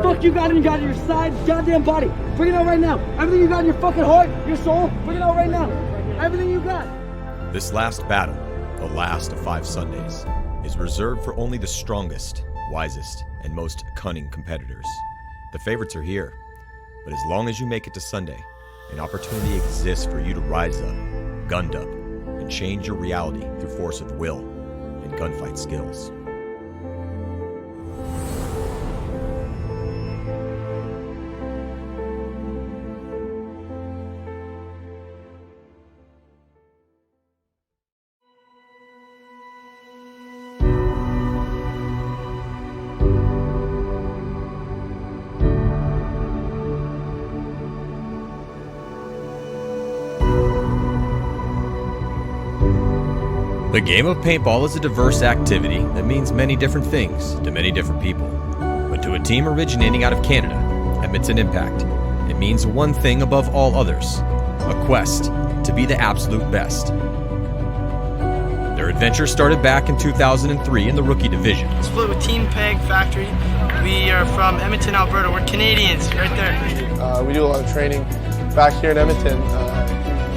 fuck you got in your side, goddamn body. Bring it out right now. Everything you got in your fucking heart, your soul, bring it out right now. Everything you got. This last battle, the last of 5 Sundays, is reserved for only the strongest, wisest, and most cunning competitors. The favorites are here, but as long as you make it to Sunday, an opportunity exists for you to rise up, gunned up, and change your reality through force of will and gunfight skills. The game of paintball is a diverse activity that means many different things to many different people. But to a team originating out of Canada, Edmonton Impact, it means one thing above all others: a quest to be the absolute best. Their adventure started back in 2003 in the rookie division. Split with Team Peg Factory. We are from Edmonton, Alberta. We're Canadians, right there. We do a lot of training back here in Edmonton.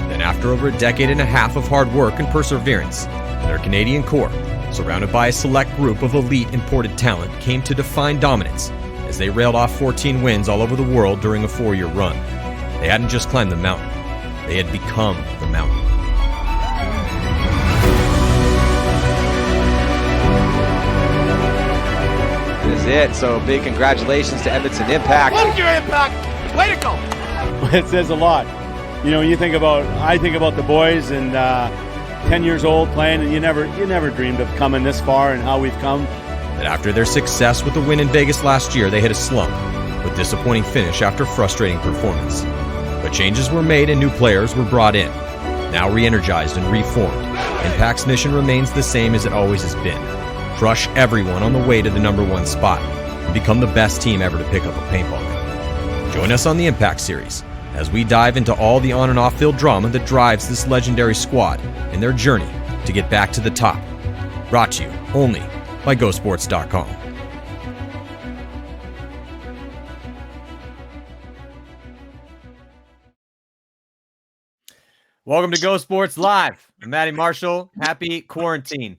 Then after over a decade and a half of hard work and perseverance, their Canadian core, surrounded by a select group of elite imported talent, came to define dominance as they railed off 14 wins all over the world during a 4-year run. They hadn't just climbed the mountain, they had become the mountain. This is it. So big congratulations to Edmonton Impact. Thank you, Impact. Way to go. It says a lot. You know, I think about the boys and 10 years old playing, and you never dreamed of coming this far and how we've come. That after their success with the win in Vegas last year, they hit a slump with disappointing finish after frustrating performance. But changes were made and new players were brought in. Now re-energized and reformed, Impact's mission remains the same as it always has been: crush everyone on the way to the #1 spot and become the best team ever to pick up a paintball gun. Join us on the Impact Series as we dive into all the on and off field drama that drives this legendary squad and their journey to get back to the top. Brought to you only by GoSports.com. Welcome to Go Sports Live. I'm Matty Marshall. Happy quarantine.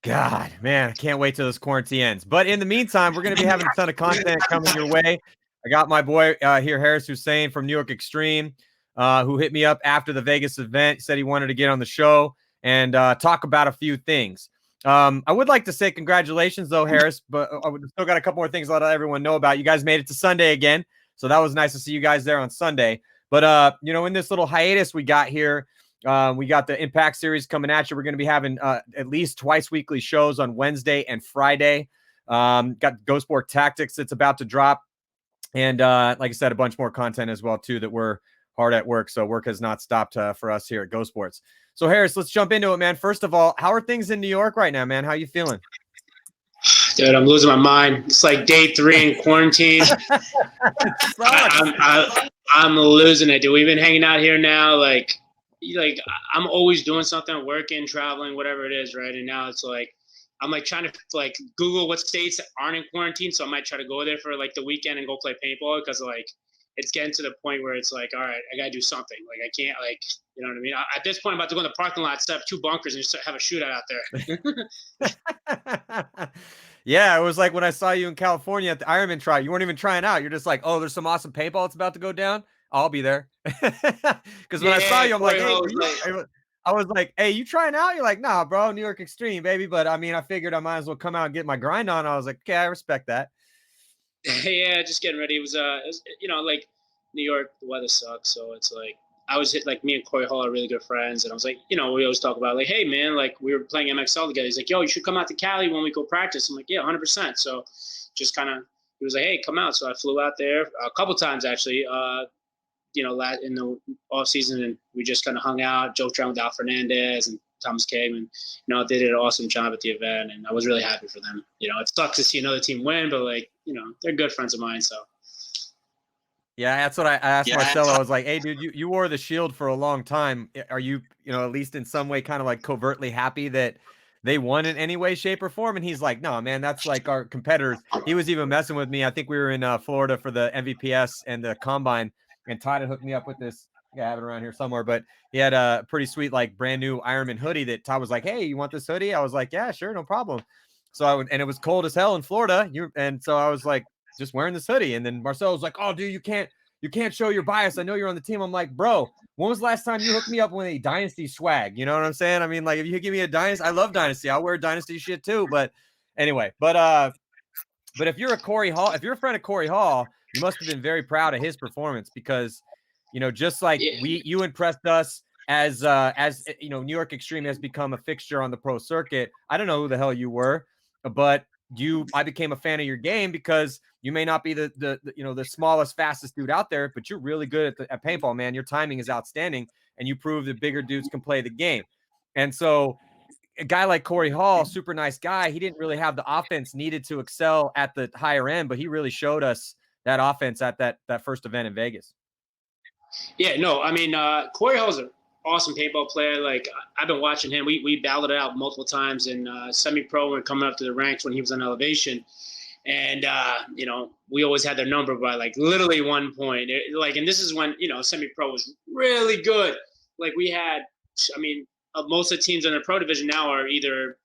God, man, I can't wait till this quarantine ends. But in the meantime, we're going to be having a ton of content coming your way. I got my boy here, Hussain from New York Xtreme, who hit me up after the Vegas event. He said he wanted to get on the show and talk about a few things. I would like to say congratulations, though, Harris, but I still got a couple more things to let everyone know about. You guys made it to Sunday again, so that was nice to see you guys there on Sunday. But, in this little hiatus we got here, we got the Impact Series coming at you. We're going to be having at least twice weekly shows on Wednesday and Friday. Got Go Sport Tactics that's about to drop. And like I said, a bunch more content as well, too, that we're hard at work. So work has not stopped for us here at Go Sports. So, Harris, let's jump into it, man. First of all, how are things in New York right now, man? How you feeling? Dude, I'm losing my mind. It's like day 3 in quarantine. I'm losing it, dude. We've been hanging out here now. Like I'm always doing something, working, traveling, whatever it is, right? And now it's like I'm like trying to Google what states aren't in quarantine, so I might try to go there for like the weekend and go play paintball, because like it's getting to the point where it's like, all right, I gotta do something. Like I can't, like, you know what I mean? At this point, I'm about to go in the parking lot, set up 2 bunkers, and just have a shootout out there. Yeah, it was like when I saw you in California at the Ironman try. You weren't even trying out. You're just like, oh, there's some awesome paintball that's about to go down. I'll be there. Because when I saw you, I'm like, hey, I was like, hey, you trying out? You're like, nah, bro, New York Xtreme, baby. But I mean, I figured I might as well come out and get my grind on. I was like, okay, I respect that. Yeah, just getting ready. It was like New York, the weather sucks. So it's like, I was like, me and Corey Hall are really good friends. And I was like, we always talk about like, hey, man, like we were playing MXL together. He's like, yo, you should come out to Cali when we go practice. I'm like, yeah, 100%. So just kind of, he was like, hey, come out. So I flew out there a couple times, actually, in the off season, and we just kind of hung out, joked around with Al Fernandez and Thomas Came, and they did an awesome job at the event, and I was really happy for them. It sucks to see another team win, but like, they're good friends of mine. So yeah, that's what I asked Marcelo. I was like, hey, dude, you wore the shield for a long time. Are you, at least in some way kind of like covertly happy that they won in any way, shape, or form. And he's like, no, man, that's like our competitors. He was even messing with me. I think we were in Florida for the MVPS and the combine, and Todd had hooked me up with this. I have it around here somewhere, but he had a pretty sweet, like brand new Ironman hoodie that Todd was like, hey, you want this hoodie? I was like, yeah, sure, no problem. So and it was cold as hell in Florida. And so I was like, just wearing this hoodie. And then Marcel was like, oh, dude, you can't show your bias. I know you're on the team. I'm like, bro, when was the last time you hooked me up with a Dynasty swag? You know what I'm saying? I mean, like, if you give me a Dynasty, I love Dynasty. I'll wear Dynasty shit too. But anyway, but if you're a Corey Hall, if you're a friend of Corey Hall, you must have been very proud of his performance because, you know, just like you impressed us as you know, New York Xtreme has become a fixture on the pro circuit. I don't know who the hell you were, but I became a fan of your game because you may not be the you know, the smallest, fastest dude out there, but you're really good at paintball, man. Your timing is outstanding, and you prove that bigger dudes can play the game. And so a guy like Corey Hall, super nice guy, he didn't really have the offense needed to excel at the higher end, but he really showed us that offense at that first event in Vegas. Yeah, no, I mean, Corey Hall's an awesome paintball player. Like, I've been watching him. We battled it out multiple times in semi-pro and coming up to the ranks when he was on elevation. And, you know, we always had their number by, like, literally 1 point. And this is when, you know, semi-pro was really good. Like, we had, I mean, most of the teams in the pro division now are either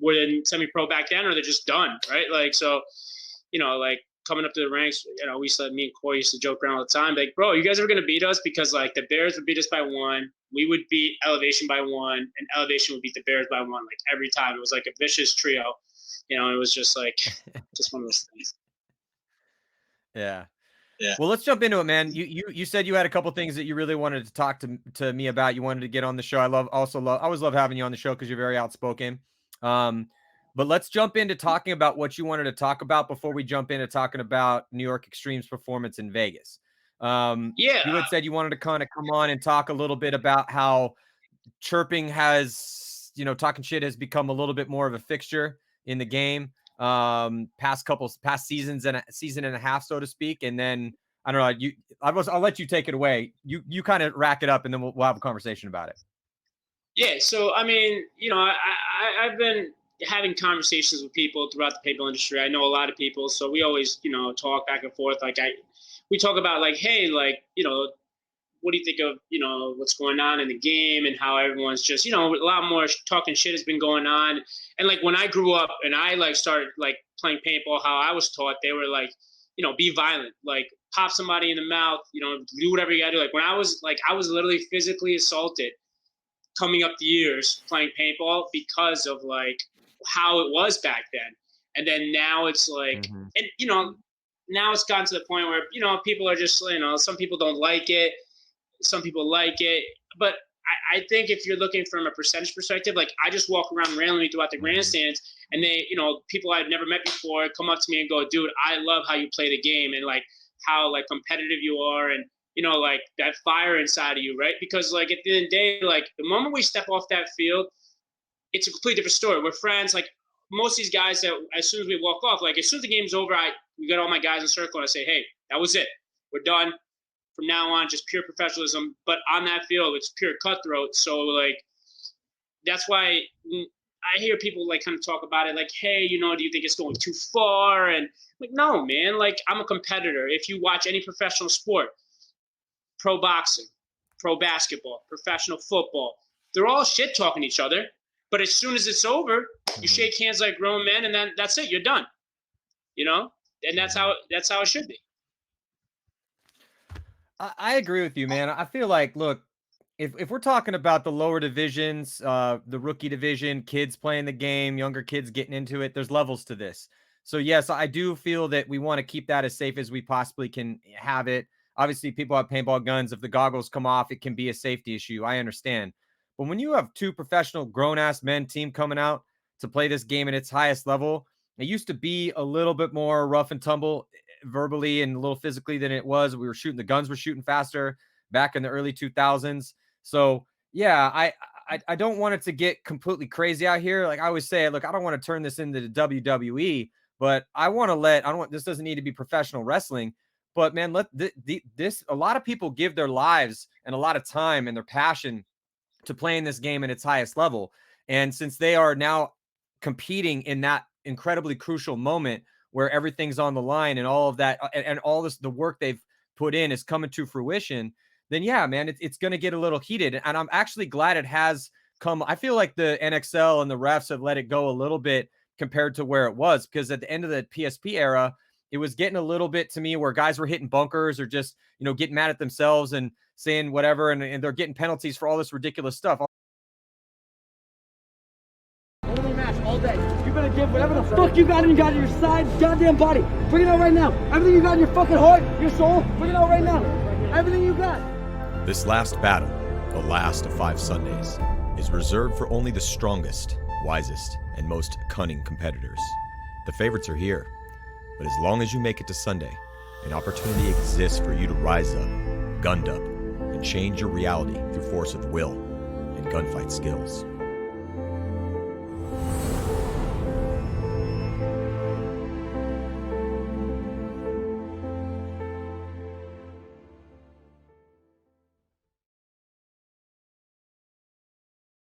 were in semi-pro back then or they're just done, right? Like, so, you know, like, coming up to the ranks, you know, me and Corey used to joke around all the time, like, bro, you guys are going to beat us? Because, like, the Bears would beat us by 1. We would beat Elevation by 1, and Elevation would beat the Bears by 1, like, every time. It was like a vicious trio. You know, it was just, like, just one of those things. Yeah. Yeah. Well, let's jump into it, man. You said you had a couple things that you really wanted to talk to me about. You wanted to get on the show. I always love having you on the show because you're very outspoken. But let's jump into talking about what you wanted to talk about before we jump into talking about New York Xtreme's performance in Vegas. You had said you wanted to kind of come on and talk a little bit about how chirping has, you know, talking shit has become a little bit more of a fixture in the game. Past seasons and a season and a half, so to speak. And then I don't know, I'll let you take it away. You kind of rack it up, and then we'll have a conversation about it. Yeah. So, I mean, you know, I've been having conversations with people throughout the paintball industry. I know a lot of people, so we always, you know, talk back and forth. Like we talk about, like, hey, like, you know, what do you think of, you know, what's going on in the game and how everyone's just, you know, a lot more talking shit has been going on. And, like, when I grew up and I, like, started, like, playing paintball, how I was taught, they were like, you know, be violent, like, pop somebody in the mouth, you know, do whatever you gotta do. Like, when I was literally physically assaulted coming up the years playing paintball because of, like, how it was back then. And then now it's like, and, you know, now it's gotten to the point where, you know, people are just, you know, some people don't like it. Some people like it, but I think if you're looking from a percentage perspective, like, I just walk around randomly throughout the grandstands, and they, you know, people I've never met before come up to me and go, dude, I love how you play the game, and, like, how, like, competitive you are, and, you know, like, that fire inside of you, right? Because, like, at the end of the day, like, the moment we step off that field, it's a completely different story. We're friends. Like, most of these guys that as soon as we walk off, like, as soon as the game's over, we got all my guys in a circle, and I say, hey, that was it. We're done. From now on, just pure professionalism. But on that field, it's pure cutthroat. So, like, that's why I hear people, like, kind of talk about it, like, hey, you know, do you think it's going too far? And, like, no, man. Like, I'm a competitor. If you watch any professional sport, pro boxing, pro basketball, professional football, they're all shit talking each other. But as soon as it's over, you shake hands like grown men, and then that's it. You're done. You know? And that's how it should be. I agree with you, man. I feel like, look, if we're talking about the lower divisions, the rookie division, kids playing the game, younger kids getting into it, there's levels to this. So, yes, I do feel that we want to keep that as safe as we possibly can have it. Obviously, people have paintball guns. If the goggles come off, it can be a safety issue. I understand. But when you have two professional grown-ass men team coming out to play this game at its highest level, it used to be a little bit more rough and tumble verbally and a little physically than it was. The guns were shooting faster back in the early 2000s. So yeah, I don't want it to get completely crazy out here. Like I always say, look, I don't want to turn this into the WWE, but this doesn't need to be professional wrestling, but man, a lot of people give their lives and a lot of time and their passion to playing this game at its highest level. And since they are now competing in that incredibly crucial moment where everything's on the line and all of that, and all this, the work they've put in is coming to fruition, then yeah, man, it's going to get a little heated. And I'm actually glad it has come. I feel like the NXL and the refs have let it go a little bit compared to where it was, because at the end of the PSP era, it was getting a little bit to me where guys were hitting bunkers or just, getting mad at themselves and saying whatever. And they're getting penalties for all this ridiculous stuff. Only match all day. You better give whatever the fuck you got in your side, goddamn body. Bring it out right now. Everything you got in your fucking heart, your soul, bring it out right now. Everything you got. This last battle, the last of 5 Sundays, is reserved for only the strongest, wisest, and most cunning competitors. The favorites are here, but as long as you make it to Sunday, an opportunity exists for you to rise up, gunned up, and change your reality through force of will and gunfight skills.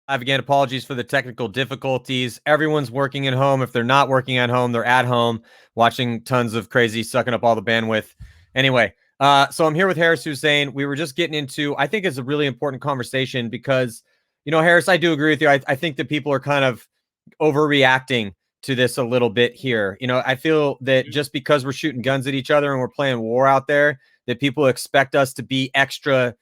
Again, apologies for the technical difficulties. Everyone's working at home. If they're not working at home, they're at home watching tons of crazy, sucking up all the bandwidth. Anyway, so I'm here with Harris Hussain. We were just getting into, I think it's a really important conversation because, Harris, I do agree with you. I think that people are kind of overreacting to this a little bit here. I feel that just because we're shooting guns at each other and we're playing war out there, that people expect us to be extra,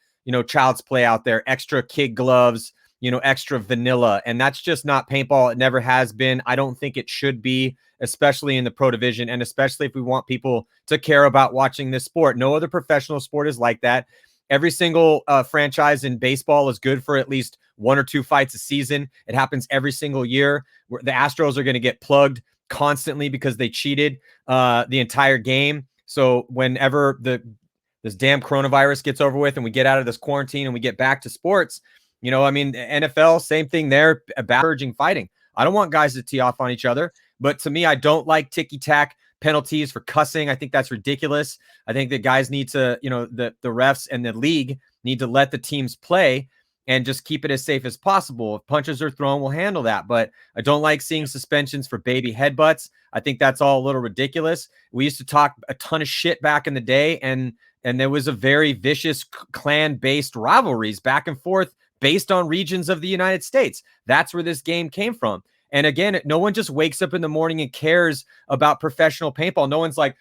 child's play out there, extra kid gloves, extra vanilla. And that's just not paintball. It never has been. I don't think it should be, especially in the pro division, and especially if we want people to care about watching this sport. No other professional sport is like that. Every single franchise in baseball is good for at least 1 or 2 fights a season. It happens every single year. The Astros are going to get plugged constantly because they cheated the entire game. So whenever this damn coronavirus gets over with and we get out of this quarantine and we get back to sports, NFL, same thing there, about urging fighting. I don't want guys to tee off on each other, but to me, I don't like ticky-tack penalties for cussing. I think that's ridiculous. I think that guys need to, the refs and the league need to let the teams play and just keep it as safe as possible. If punches are thrown, we'll handle that. But I don't like seeing suspensions for baby headbutts. I think that's all a little ridiculous. We used to talk a ton of shit back in the day, and there was a very vicious clan-based rivalries back and forth based on regions of the United States. That's where this game came from. And again, no one just wakes up in the morning and cares about professional paintball. No one's like,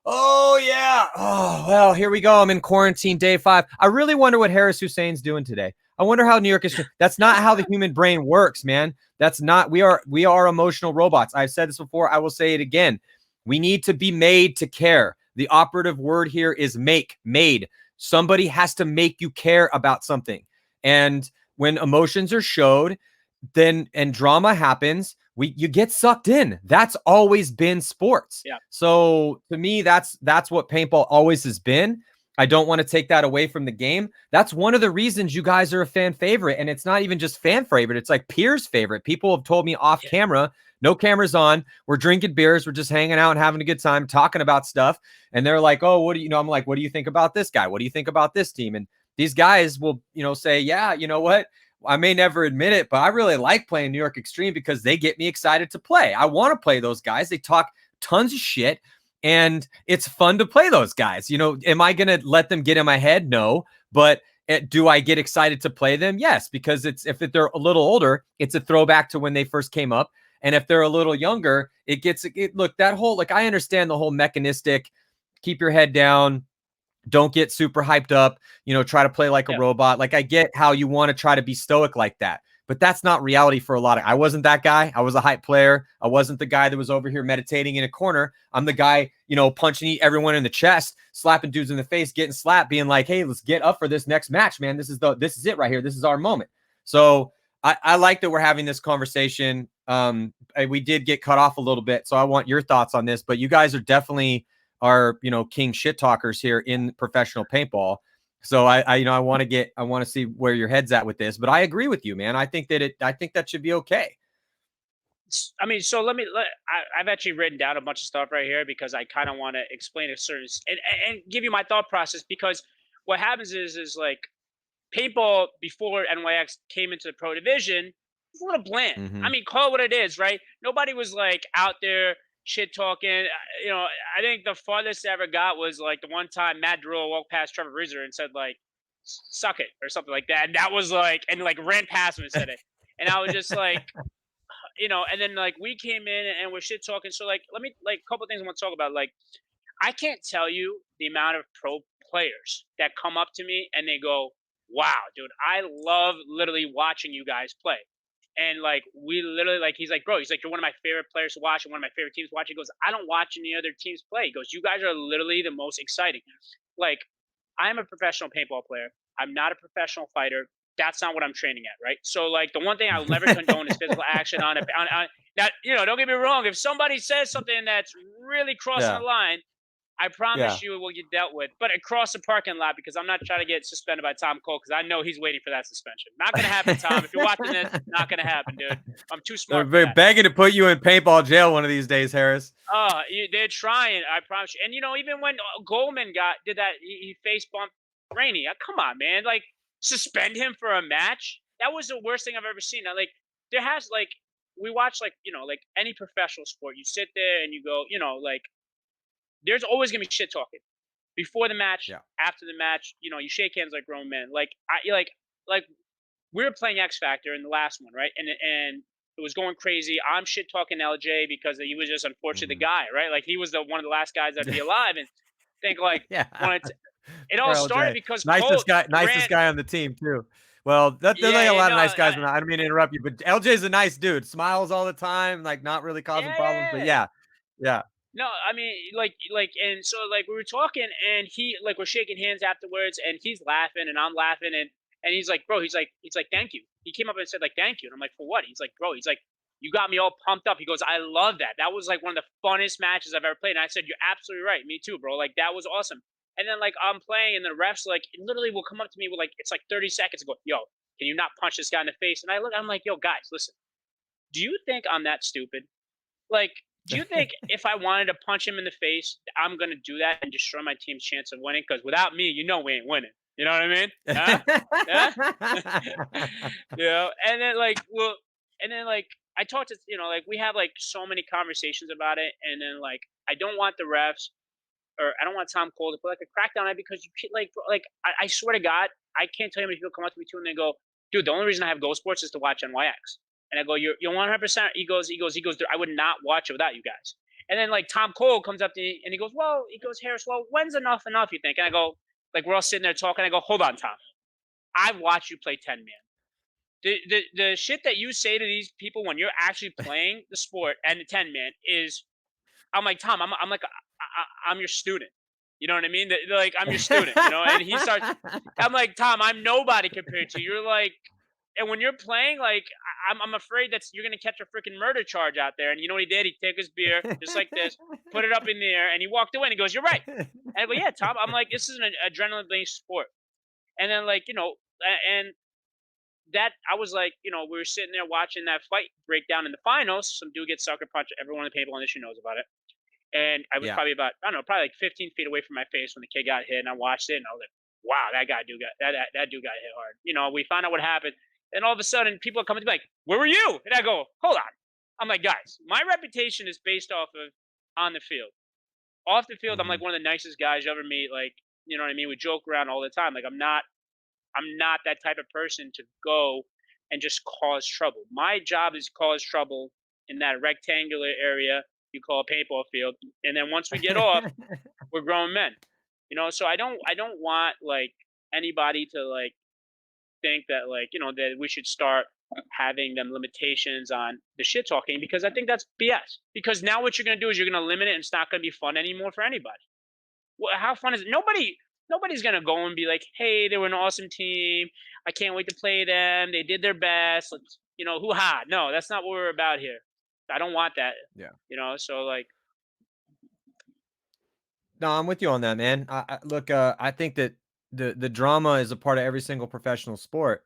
oh, yeah. Oh, well, here we go. I'm in quarantine day 5. I really wonder what Harris Hussain's doing today. I wonder how New York is. That's not how the human brain works, man. That's not. We are emotional robots. I've said this before. I will say it again. We need to be made to care. The operative word here is made. Somebody has to make you care about something. And when emotions are showed, then and drama happens, you get sucked in. That's always been sports. Yeah. So to me, that's what paintball always has been. I don't want to take that away from the game. That's one of the reasons you guys are a fan favorite. And it's not even just fan favorite. It's like peers favorite. People have told me off camera, no cameras on. We're drinking beers. We're just hanging out and having a good time, talking about stuff. And they're like, oh, I'm like, what do you think about this guy? What do you think about this team? And these guys will, say, yeah, you know what? I may never admit it, but I really like playing New York Xtreme because they get me excited to play. I want to play those guys. They talk tons of shit, and it's fun to play those guys. Am I going to let them get in my head? No. But do I get excited to play them? Yes, because if they're a little older, it's a throwback to when they first came up. And if they're a little younger, look, that whole, I understand the whole mechanistic, keep your head down, don't get super hyped up, try to play like a robot. I get how you want to try to be stoic like that, but that's not reality for a lot of, I wasn't that guy. I was a hype player. I wasn't the guy that was over here meditating in a corner. I'm the guy, punching everyone in the chest, slapping dudes in the face, getting slapped, being like, hey, let's get up for this next match, man. This is it right here. This is our moment. So I like that we're having this conversation. We did get cut off a little bit, so I want your thoughts on this, but you guys are definitely are king shit talkers here in professional paintball. So I want to see where your head's at with this, but I agree with you, man. I think that should be okay. I mean, so I've actually written down a bunch of stuff right here because I kind of want to explain a certain and give you my thought process, because what happens is like paintball before NYX came into the pro division, It's a little bland. Mhm. I mean, call it what it is, right? Nobody was like out there shit talking. You know, I think the farthest I ever got was like the one time Matt Drew walked past Trevor Rizzer and said like, "Suck it" or something like that. And that was like, and like ran past him and said it. And I was just like, you know, and then like we came in and we're shit talking. So like, let me like a couple things I want to talk about. Like, I can't tell you the amount of pro players that come up to me and they go, "Wow, dude, I love literally watching you guys play." And like we literally like he's like, "Bro, he's like, you're one of my favorite players to watch and one of my favorite teams to watch." He goes, "I don't watch any other teams play." He goes, "You guys are literally the most exciting." Like, I'm a professional paintball player. I'm not a professional fighter. That's not what I'm training at, right? So like the one thing I will never condone is physical action on that. You know, don't get me wrong. If somebody says something that's really crossing Yeah. the line, I Yeah. promise you it will get dealt with. But across the parking lot, because I'm not trying to get suspended by Tom Cole, because I know he's waiting for that suspension. Not gonna happen, Tom. If you're watching this, not gonna happen, dude. I'm too smart for They're that. begging to put you in paintball jail one of these days, Harris. They're trying. I promise you. And you know, even when Goldman did that, he face bumped Rainey. Come on, man. Like, suspend him for a match. That was the worst thing I've ever seen. Now, like, there has like we watch like you know like any professional sport. You sit there and you go, you know, like there's always gonna be shit talking before the match, Yeah. after the match. You know, you shake hands like grown men. Like we were playing X Factor in the last one, right? And it was going crazy. I'm shit talking LJ because he was just unfortunately the guy, right? Like he was the one of the last guys that'd be alive, and think like Yeah. it all Poor started LJ. because Nicest Cole nicest ran. guy on the team too. Well, there's like a Yeah, lot of no, nice guys. I don't mean to interrupt you, but LJ's a nice dude. Smiles all the time, like not really causing problems. But yeah. yeah, yeah. No, I mean, and so, like, we were talking, and he, like, we're shaking hands afterwards, and he's laughing, and I'm laughing, and he's like, bro, he's like, thank you. He came up and said, like, thank you, and I'm like, for what? He's like, bro, he's like, you got me all pumped up. He goes, I love that. That was like one of the funnest matches I've ever played. And I said, you're absolutely right. Me too, bro. Like, that was awesome. And then, like, I'm playing, and the refs, like, literally will come up to me with, like, it's like 30 seconds and go, yo, can you not punch this guy in the face? And I'm like, yo, guys, listen, do you think I'm that stupid? Like, do you think if I wanted to punch him in the face, I'm gonna do that and destroy my team's chance of winning? Because without me, you know we ain't winning. You know what I mean? Huh? Yeah? You know, and then like I talked to like we have like so many conversations about it, and then like I don't want the refs or I don't want Tom Cole to put like a crackdown on it because you can't like I swear to God, I can't tell you how many people come up to me too and they go, dude, the only reason I have Go Sports is to watch NYX. And I go, you're 100%. He goes, I would not watch it without you guys. And then like Tom Cole comes up to me and he goes, Harris, well, when's enough, you think? And I go, like, we're all sitting there talking. I go, hold on, Tom. I've watched you play 10 man. The shit that you say to these people when you're actually playing the sport and the 10 man is, I'm like, Tom, I'm like, I'm your student. You know what I mean? Like, I'm your student, you know? And he starts, I'm like, Tom, I'm nobody compared to you. You're like, and when you're playing, like, I'm afraid that you're going to catch a freaking murder charge out there. And you know what he did? He took his beer, just like this, put it up in the air, and he walked away. And he goes, you're right. And I go, yeah, Tom. I'm like, this is an adrenaline-based sport. And then, like, and that, I was like, we were sitting there watching that fight break down in the finals. Some dude gets sucker punched. Everyone in the paintball industry knows about it. And I was probably about, I don't know, probably like 15 feet away from my face when the kid got hit. And I watched it, and I was like, wow, that dude got hit hard. We found out what happened. And all of a sudden, people are coming to me like, where were you? And I go, hold on. I'm like, guys, my reputation is based off of on the field. Off the field, I'm like one of the nicest guys you ever meet. Like, you know what I mean? We joke around all the time. Like, I'm not that type of person to go and just cause trouble. My job is cause trouble in that rectangular area you call a paintball field. And then once we get off, we're grown men. So I don't want like anybody to like think that like that we should start having them limitations on the shit talking, because I think that's BS. Because now what you're going to do is you're going to limit it, and it's not going to be fun anymore for anybody. Well, how fun is it? Nobody's going to go and be like, hey, they were an awesome team, I can't wait to play them, they did their best, let's hoo-ha. No, that's not what we're about here. I don't want that. Yeah. So like, no, I'm with you on that, man. Look, I think that the drama is a part of every single professional sport.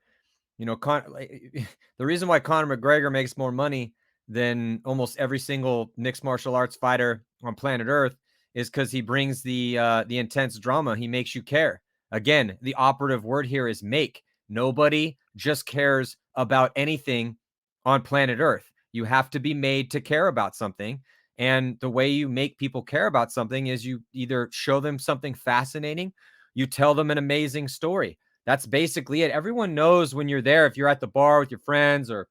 The reason why Conor McGregor makes more money than almost every single mixed martial arts fighter on planet Earth is because he brings the intense drama. He makes you care. Again, the operative word here is make. Nobody just cares about anything on planet Earth. You have to be made to care about something. And the way you make people care about something is you either show them something fascinating, you tell them an amazing story. That's basically it. Everyone knows when you're there, if you're at the bar with your friends or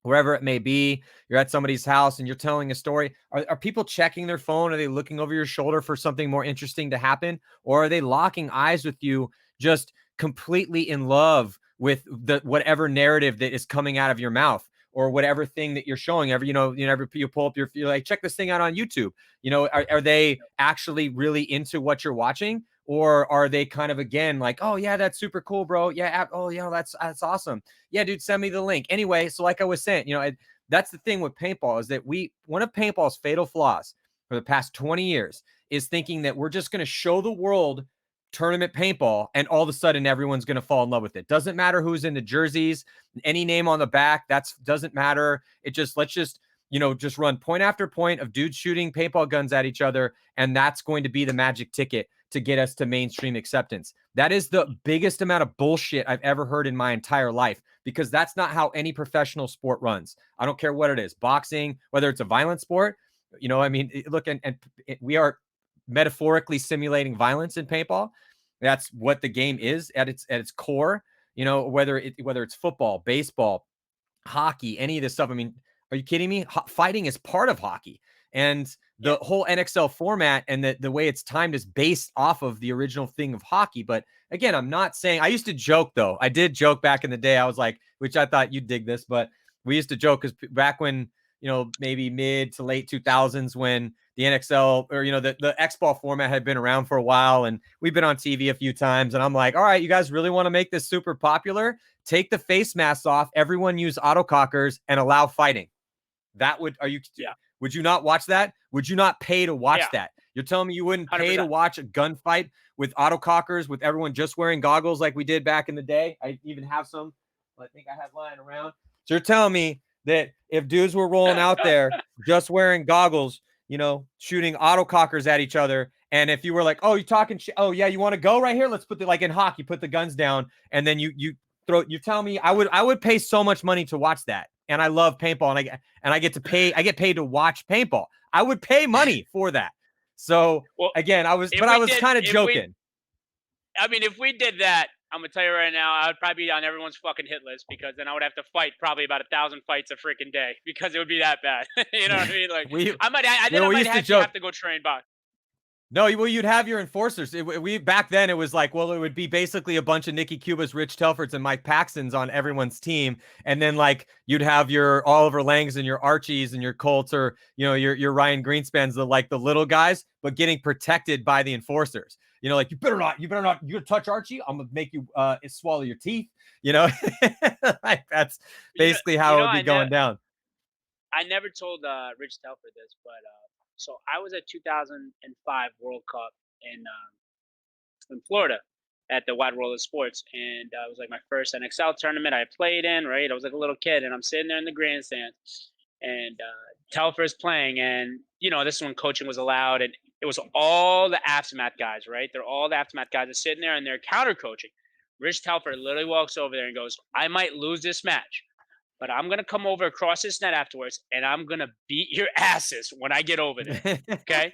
wherever it may be, you're at somebody's house and you're telling a story. Are people checking their phone? Are they looking over your shoulder for something more interesting to happen? Or are they locking eyes with you, just completely in love with the whatever narrative that is coming out of your mouth? Or whatever thing that you're showing, every you pull up you're like, check this thing out on YouTube. Are they actually really into what you're watching? Or are they kind of, again, like, oh yeah, that's super cool, bro. Yeah. Oh yeah, that's awesome. Yeah, dude, send me the link. Anyway, so like I was saying, that's the thing with paintball, is that one of paintball's fatal flaws for the past 20 years is thinking that we're just going to show the world tournament paintball and all of a sudden everyone's going to fall in love with it. Doesn't matter who's in the jerseys, any name on the back, doesn't matter. Let's just run point after point of dudes shooting paintball guns at each other, and that's going to be the magic ticket to get us to mainstream acceptance. That is the biggest amount of bullshit I've ever heard in my entire life, because that's not how any professional sport runs. I don't care what it is, boxing, whether it's a violent sport. Look, and we are metaphorically simulating violence in paintball. That's what the game is at its core. Whether it's football, baseball, hockey, any of this stuff. I mean, are you kidding me? Fighting is part of hockey. And the whole NXL format and the way it's timed is based off of the original thing of hockey. But again, I'm not saying, I used to joke though. I did joke back in the day. I was like, which I thought you'd dig this, but we used to joke because back when, maybe mid to late 2000s, when the NXL or, the X-Ball format had been around for a while, and we've been on TV a few times. And I'm like, all right, you guys really want to make this super popular? Take the face masks off. Everyone use autocockers and allow fighting. Would you not watch that? Would you not pay to watch that? You're telling me you wouldn't pay 100%. To watch a gunfight with autocockers, with everyone just wearing goggles like we did back in the day? I even have some, I think I have lying around. So you're telling me that if dudes were rolling out there just wearing goggles, shooting autocockers at each other, and if you were like, oh, you talking shit? Oh yeah, you want to go right here? Let's put like in hockey, put the guns down, and then you throw. You tell me I would pay so much money to watch that. And I love paintball, and I get paid to watch paintball. I would pay money for that. So again, I was kind of joking. If we did that, I'm gonna tell you right now, I would probably be on everyone's fucking hit list, because then I would have to fight probably about 1,000 fights a freaking day, because it would be that bad. You know what I mean? Like I might have to go train box. No, well, you'd have your enforcers. Back then it was like, well, it would be basically a bunch of Nicky Cubas, Rich Telfords, and Mike Paxtons on everyone's team, and then like you'd have your Oliver Langs and your Archies and your Colts, or your Ryan Greenspans, the little guys, but getting protected by the enforcers. Like you better not. You're gonna touch Archie, I'm gonna make you swallow your teeth. Like that's basically how it would be going down. I never told Rich Telford this, but. So I was at 2005 World Cup in Florida at the Wide World of Sports, and it was like my first NXL tournament I played in. Right, I was like a little kid, and I'm sitting there in the grandstand, and Telfer's playing, and this is when coaching was allowed, and it was all the aftermath guys. Right, they're all the aftermath guys are sitting there, and they're counter coaching. Rich Telfer literally walks over there and goes, "I might lose this match, but I'm going to come over across this net afterwards, and I'm going to beat your asses when I get over there." Okay?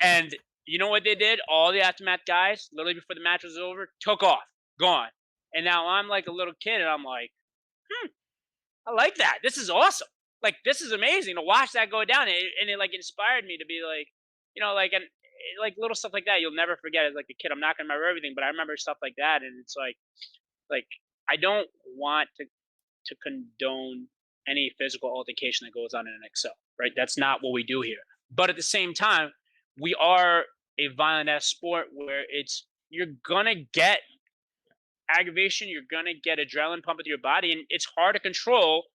And you know what they did? All the aftermath guys, literally before the match was over, took off, gone. And now I'm like a little kid, and I'm like, I like that. This is awesome. Like, this is amazing to watch that go down. And it like inspired me to be like, and like little stuff like that you'll never forget as like a kid. I'm not going to remember everything, but I remember stuff like that. And it's like I don't want to condone any physical altercation that goes on in an Excel, right? That's not what we do here. But at the same time, we are a violent-ass sport where you're gonna get aggravation, you're gonna get adrenaline pumping through your body, and it's hard to control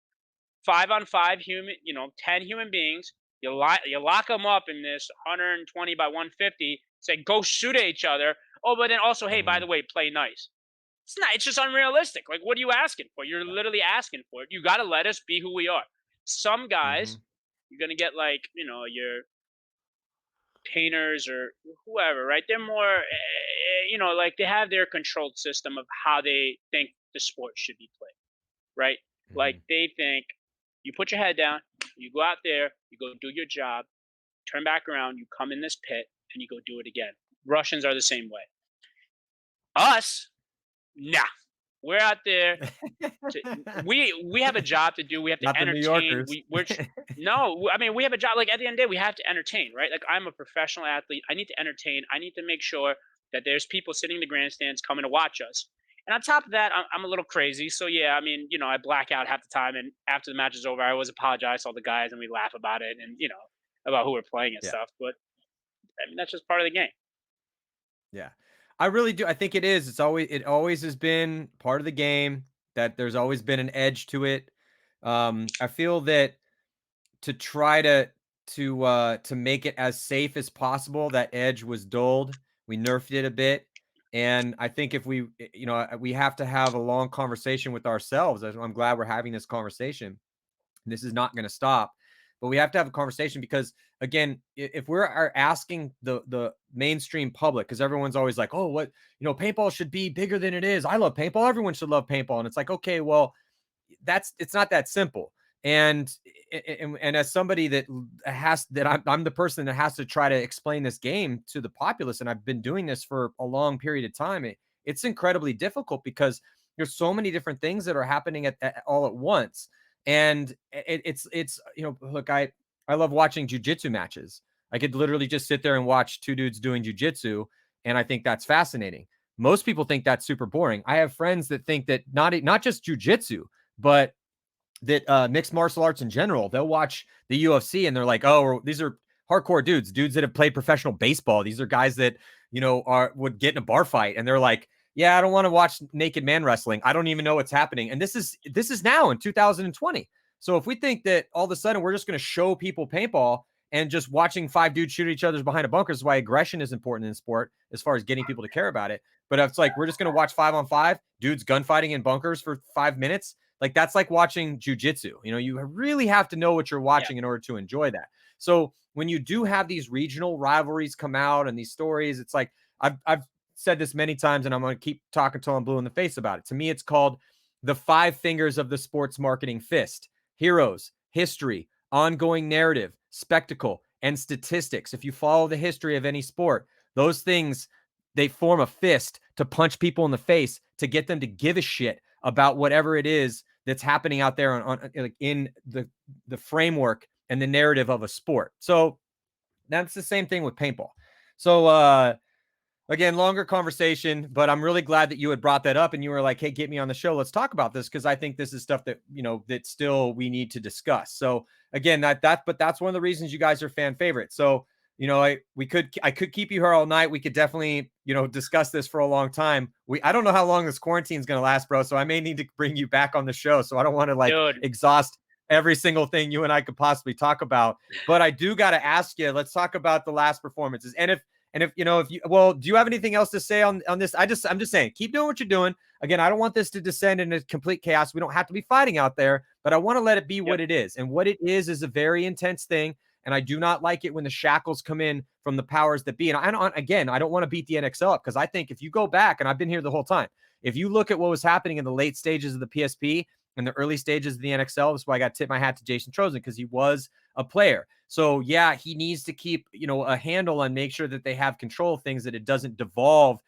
5-on-5 human, 10 human beings. You lock them up in this 120 by 150, say go shoot at each other. Oh, but then also, hey, by the way, play nice. It's just unrealistic. Like, what are you asking for? You're literally asking for it. You got to let us be who we are. Some guys, you're going to get like, your painters or whoever, right? They're more, like they have their controlled system of how they think the sport should be played, right? Like they think You put your head down, you go out there, you go do your job, turn back around, you come in this pit, and you go do it again. Russians are the same way. Us, nah. We're out there. We have a job to do. We have to Not the New entertain. Yorkers. No. I mean, we have a job. Like at the end of the day, we have to entertain, right? Like I'm a professional athlete. I need to entertain. I need to make sure that there's people sitting in the grandstands coming to watch us. And on top of that, I'm a little crazy. So yeah, I mean, I black out half the time. And after the match is over, I always apologize to all the guys and we laugh about it and about who we're playing and Yeah. stuff. But I mean, that's just part of the game. Yeah. I really do. I think it is. It always has been part of the game, that there's always been an edge to it. I feel that to try to make it as safe as possible, that edge was dulled. We nerfed it a bit. And I think if we have to have a long conversation with ourselves. I'm glad we're having this conversation. This is not going to stop, but we have to have a conversation because, again, if we're asking the mainstream public, because everyone's always like, oh, what, paintball should be bigger than it is. I love paintball. Everyone should love paintball. And it's like, okay, well, it's not that simple. And as somebody I'm the person that has to try to explain this game to the populace, and I've been doing this for a long period of time. It's incredibly difficult because there's so many different things that are happening all at once. And it's look, I love watching jujitsu matches. I could literally just sit there and watch two dudes doing jujitsu, and I think that's fascinating. Most people think that's super boring. I have friends that think that not just jujitsu, but that mixed martial arts in general. They'll watch the UFC and they're like, oh, these are hardcore dudes that have played professional baseball. These are guys that would get in a bar fight, and they're like, yeah, I don't want to watch naked man wrestling. I don't even know what's happening. And this is now in 2020. So if we think that all of a sudden we're just going to show people paintball and just watching five dudes shoot each other behind a bunker is why aggression is important in sport as far as getting people to care about it. But if it's like we're just going to watch 5-on-5 dudes gunfighting in bunkers for 5 minutes, like that's like watching jujitsu. You really have to know what you're watching in order to enjoy that. So when you do have these regional rivalries come out and these stories, it's like I've said this many times, and I'm going to keep talking till I'm blue in the face about it. To me, it's called the 5 fingers of the sports marketing fist: heroes, history, ongoing narrative, spectacle, and statistics. If you follow the history of any sport, those things, they form a fist to punch people in the face, to get them to give a shit about whatever it is that's happening out there in the framework and the narrative of a sport. So that's the same thing with paintball. So, again, longer conversation, but I'm really glad that you had brought that up and you were like, hey, get me on the show. Let's talk about this, because I think this is stuff that, that still we need to discuss. So again, but that's one of the reasons you guys are fan favorites. So, I could keep you here all night. We could definitely, discuss this for a long time. I don't know how long this quarantine is going to last, bro. So I may need to bring you back on the show. So I don't want to exhaust every single thing you and I could possibly talk about. But I do got to ask you, let's talk about the last performances. And if do you have anything else to say on this? I'm just saying, keep doing what you're doing. Again, I don't want this to descend into complete chaos. We don't have to be fighting out there, but I want to let it be what it is. And what it is a very intense thing. And I do not like it when the shackles come in from the powers that be. And I don't want to beat the NXL up, because I think if you go back, and I've been here the whole time, if you look at what was happening in the late stages of the PSP and the early stages of the NXL, that's why I got to tip my hat to Jason Trozen, because he was a player. So yeah, he needs to keep, a handle and make sure that they have control of things, that it doesn't devolve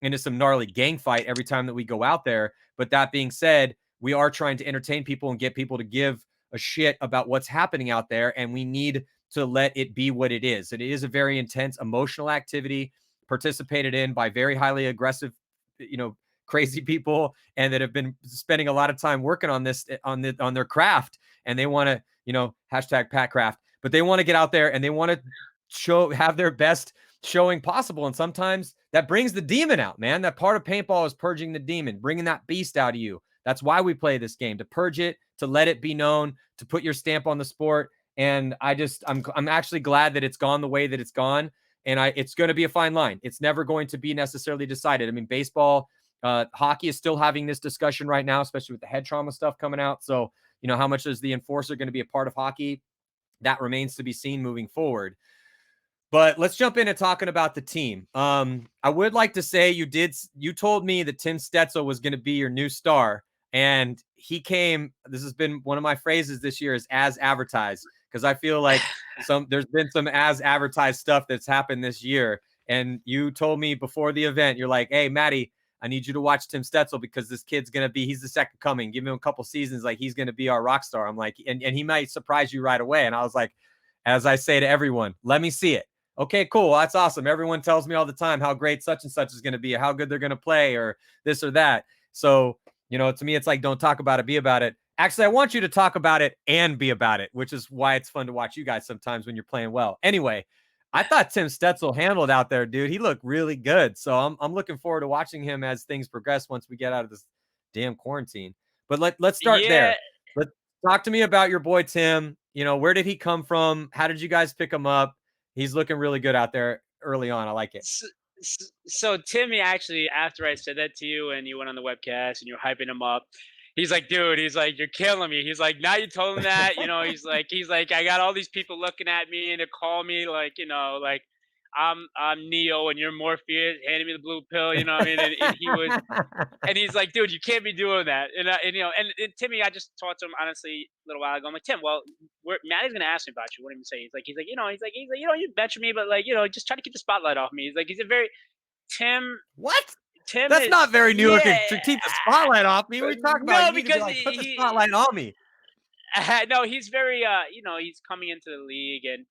into some gnarly gang fight every time that we go out there. But that being said, we are trying to entertain people and get people to give a shit about what's happening out there. And we need to let it be what it is. It is a very intense emotional activity participated in by very highly aggressive, crazy people, and that have been spending a lot of time working on this, on their craft. And they want to, hashtag #PatCraft, but they want to get out there and they want to have their best showing possible. And sometimes that brings the demon out, man. That part of paintball is purging the demon, bringing that beast out of you. That's why we play this game, to purge it, to let it be known, to put your stamp on the sport. And I'm actually glad that it's gone the way that it's gone. And it's going to be a fine line. It's never going to be necessarily decided. I mean, baseball, hockey is still having this discussion right now, especially with the head trauma stuff coming out. So, how much is the enforcer going to be a part of hockey? That remains to be seen moving forward. But let's jump into talking about the team. I would like to say you told me that Tim Stetzel was going to be your new star. And he came, this has been one of my phrases this year, is as advertised, because I feel like there's been some as advertised stuff that's happened this year. And you told me before the event, you're like, hey, Matty, I need you to watch Tim Stetzel because this kid's going to be, he's the second coming. Give him a couple seasons. Like, he's going to be our rock star. I'm like, and he might surprise you right away. And I was like, as I say to everyone, let me see it. Okay, cool. That's awesome. Everyone tells me all the time how great such and such is going to be, or how good they're going to play, or this or that. So, you know, to me, it's like, don't talk about it, be about it. Actually, I want you to talk about it and be about it, which is why it's fun to watch you guys sometimes when you're playing well. Anyway, I thought Tim Stetzel handled out there, dude. He looked really good. So I'm looking forward to watching him as things progress once we get out of this damn quarantine. But let's start there. Let's talk to me about your boy Tim. You know, where did he come from? How did you guys pick him up? He's looking really good out there early on. I like it. So Timmy, actually, after I said that to you and you went on the webcast and you're hyping him up, he's like, dude, he's like, you're killing me. He's like, now you told him that, you know, he's like, I got all these people looking at me and they call me like, you know, like I'm Neo and you're Morpheus, handing me the blue pill, you know what I mean? And he was, and he's like, dude, you can't be doing that. And you know, and Timmy, I just talked to him honestly a little while ago. I'm like, Tim, well, Matty's gonna ask me about you. What did he say? He's like, you know, you know, you mention me, but like, you know, just try to keep the spotlight off me. He's like, he's a very What? Tim. That's is, not very New York yeah, to keep the spotlight off me. What are you talking about? No, You need to because be like, put the spotlight on me. no, he's very you know, he's coming into the league and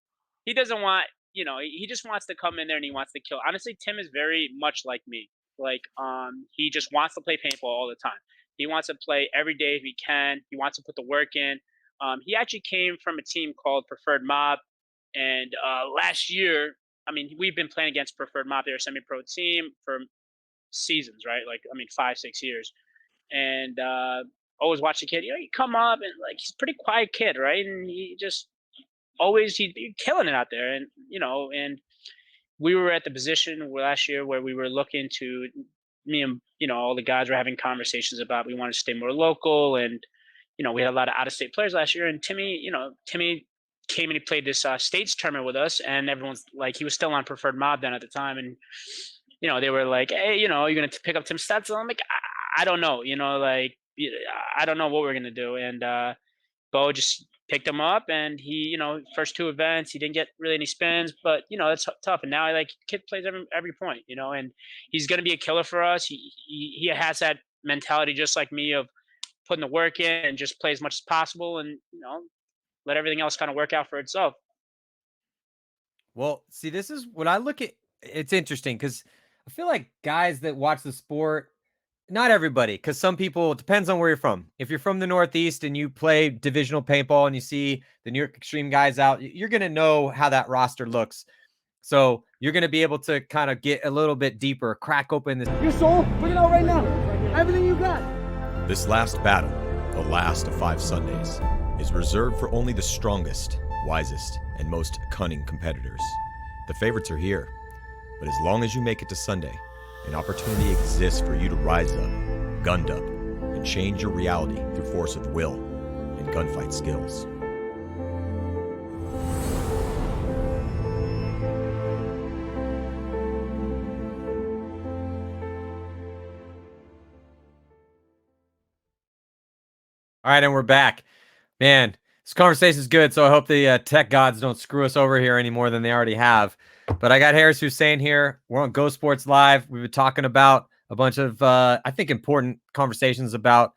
he doesn't want, you know, he just wants to come in there and he wants to kill. Honestly, Tim is very much like me. Like he just wants to play paintball all the time. He wants to play every day if he can. He wants to put the work in. He actually came from a team called Preferred Mob, and last year, I mean, we've been playing against Preferred Mob. They're a semi-pro team for seasons, right? Like, I mean, 5-6 years. And always watch the kid. You know, he come up and like he's a pretty quiet kid, right? And he just always he's killing it out there. And you know, and we were at the position last year where we were looking to me and you know all the guys were having conversations about we want to stay more local, and you know we had a lot of out-of-state players last year. And Timmy came and he played this states tournament with us, and everyone's like he was still on Preferred Mob then at the time, and you know they were like, hey, you know, you're gonna pick up Tim Stetzel. I'm like, I don't know, you know, like I don't know what we're gonna do. And Bo just picked him up, and he, you know, first 2 events, he didn't get really any spins, but you know, it's tough. And now I like kid plays every point, you know, and he's going to be a killer for us. He has that mentality just like me of putting the work in and just play as much as possible, and you know, let everything else kind of work out for itself. Well, see, this is what I look at. It's interesting because I feel like guys that watch the sport, not everybody, because some people, it depends on where you're from. If you're from the Northeast and you play divisional paintball and you see the New York Xtreme guys out, you're going to know how that roster looks. So you're going to be able to kind of get a little bit deeper, crack open this. Your soul, bring it out right now. Everything you got. This last battle, the last of 5 Sundays, is reserved for only the strongest, wisest, and most cunning competitors. The favorites are here, but as long as you make it to Sunday, an opportunity exists for you to rise up, gunned up, and change your reality through force of will and gunfight skills. All right, and we're back. Man, this conversation is good, so I hope the tech gods don't screw us over here any more than they already have. But I got Harris Hussain here. We're on Go Sports Live. We've been talking about a bunch of, I think, important conversations about,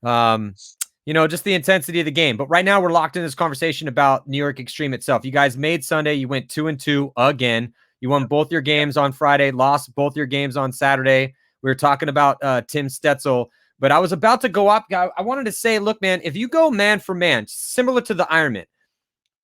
you know, just the intensity of the game. But right now we're locked in this conversation about New York Xtreme itself. You guys made Sunday. You went 2-2 again. You won both your games on Friday, lost both your games on Saturday. We were talking about Tim Stetzel. But I was about to go up. I wanted to say, look, man, if you go man for man, similar to the Ironman,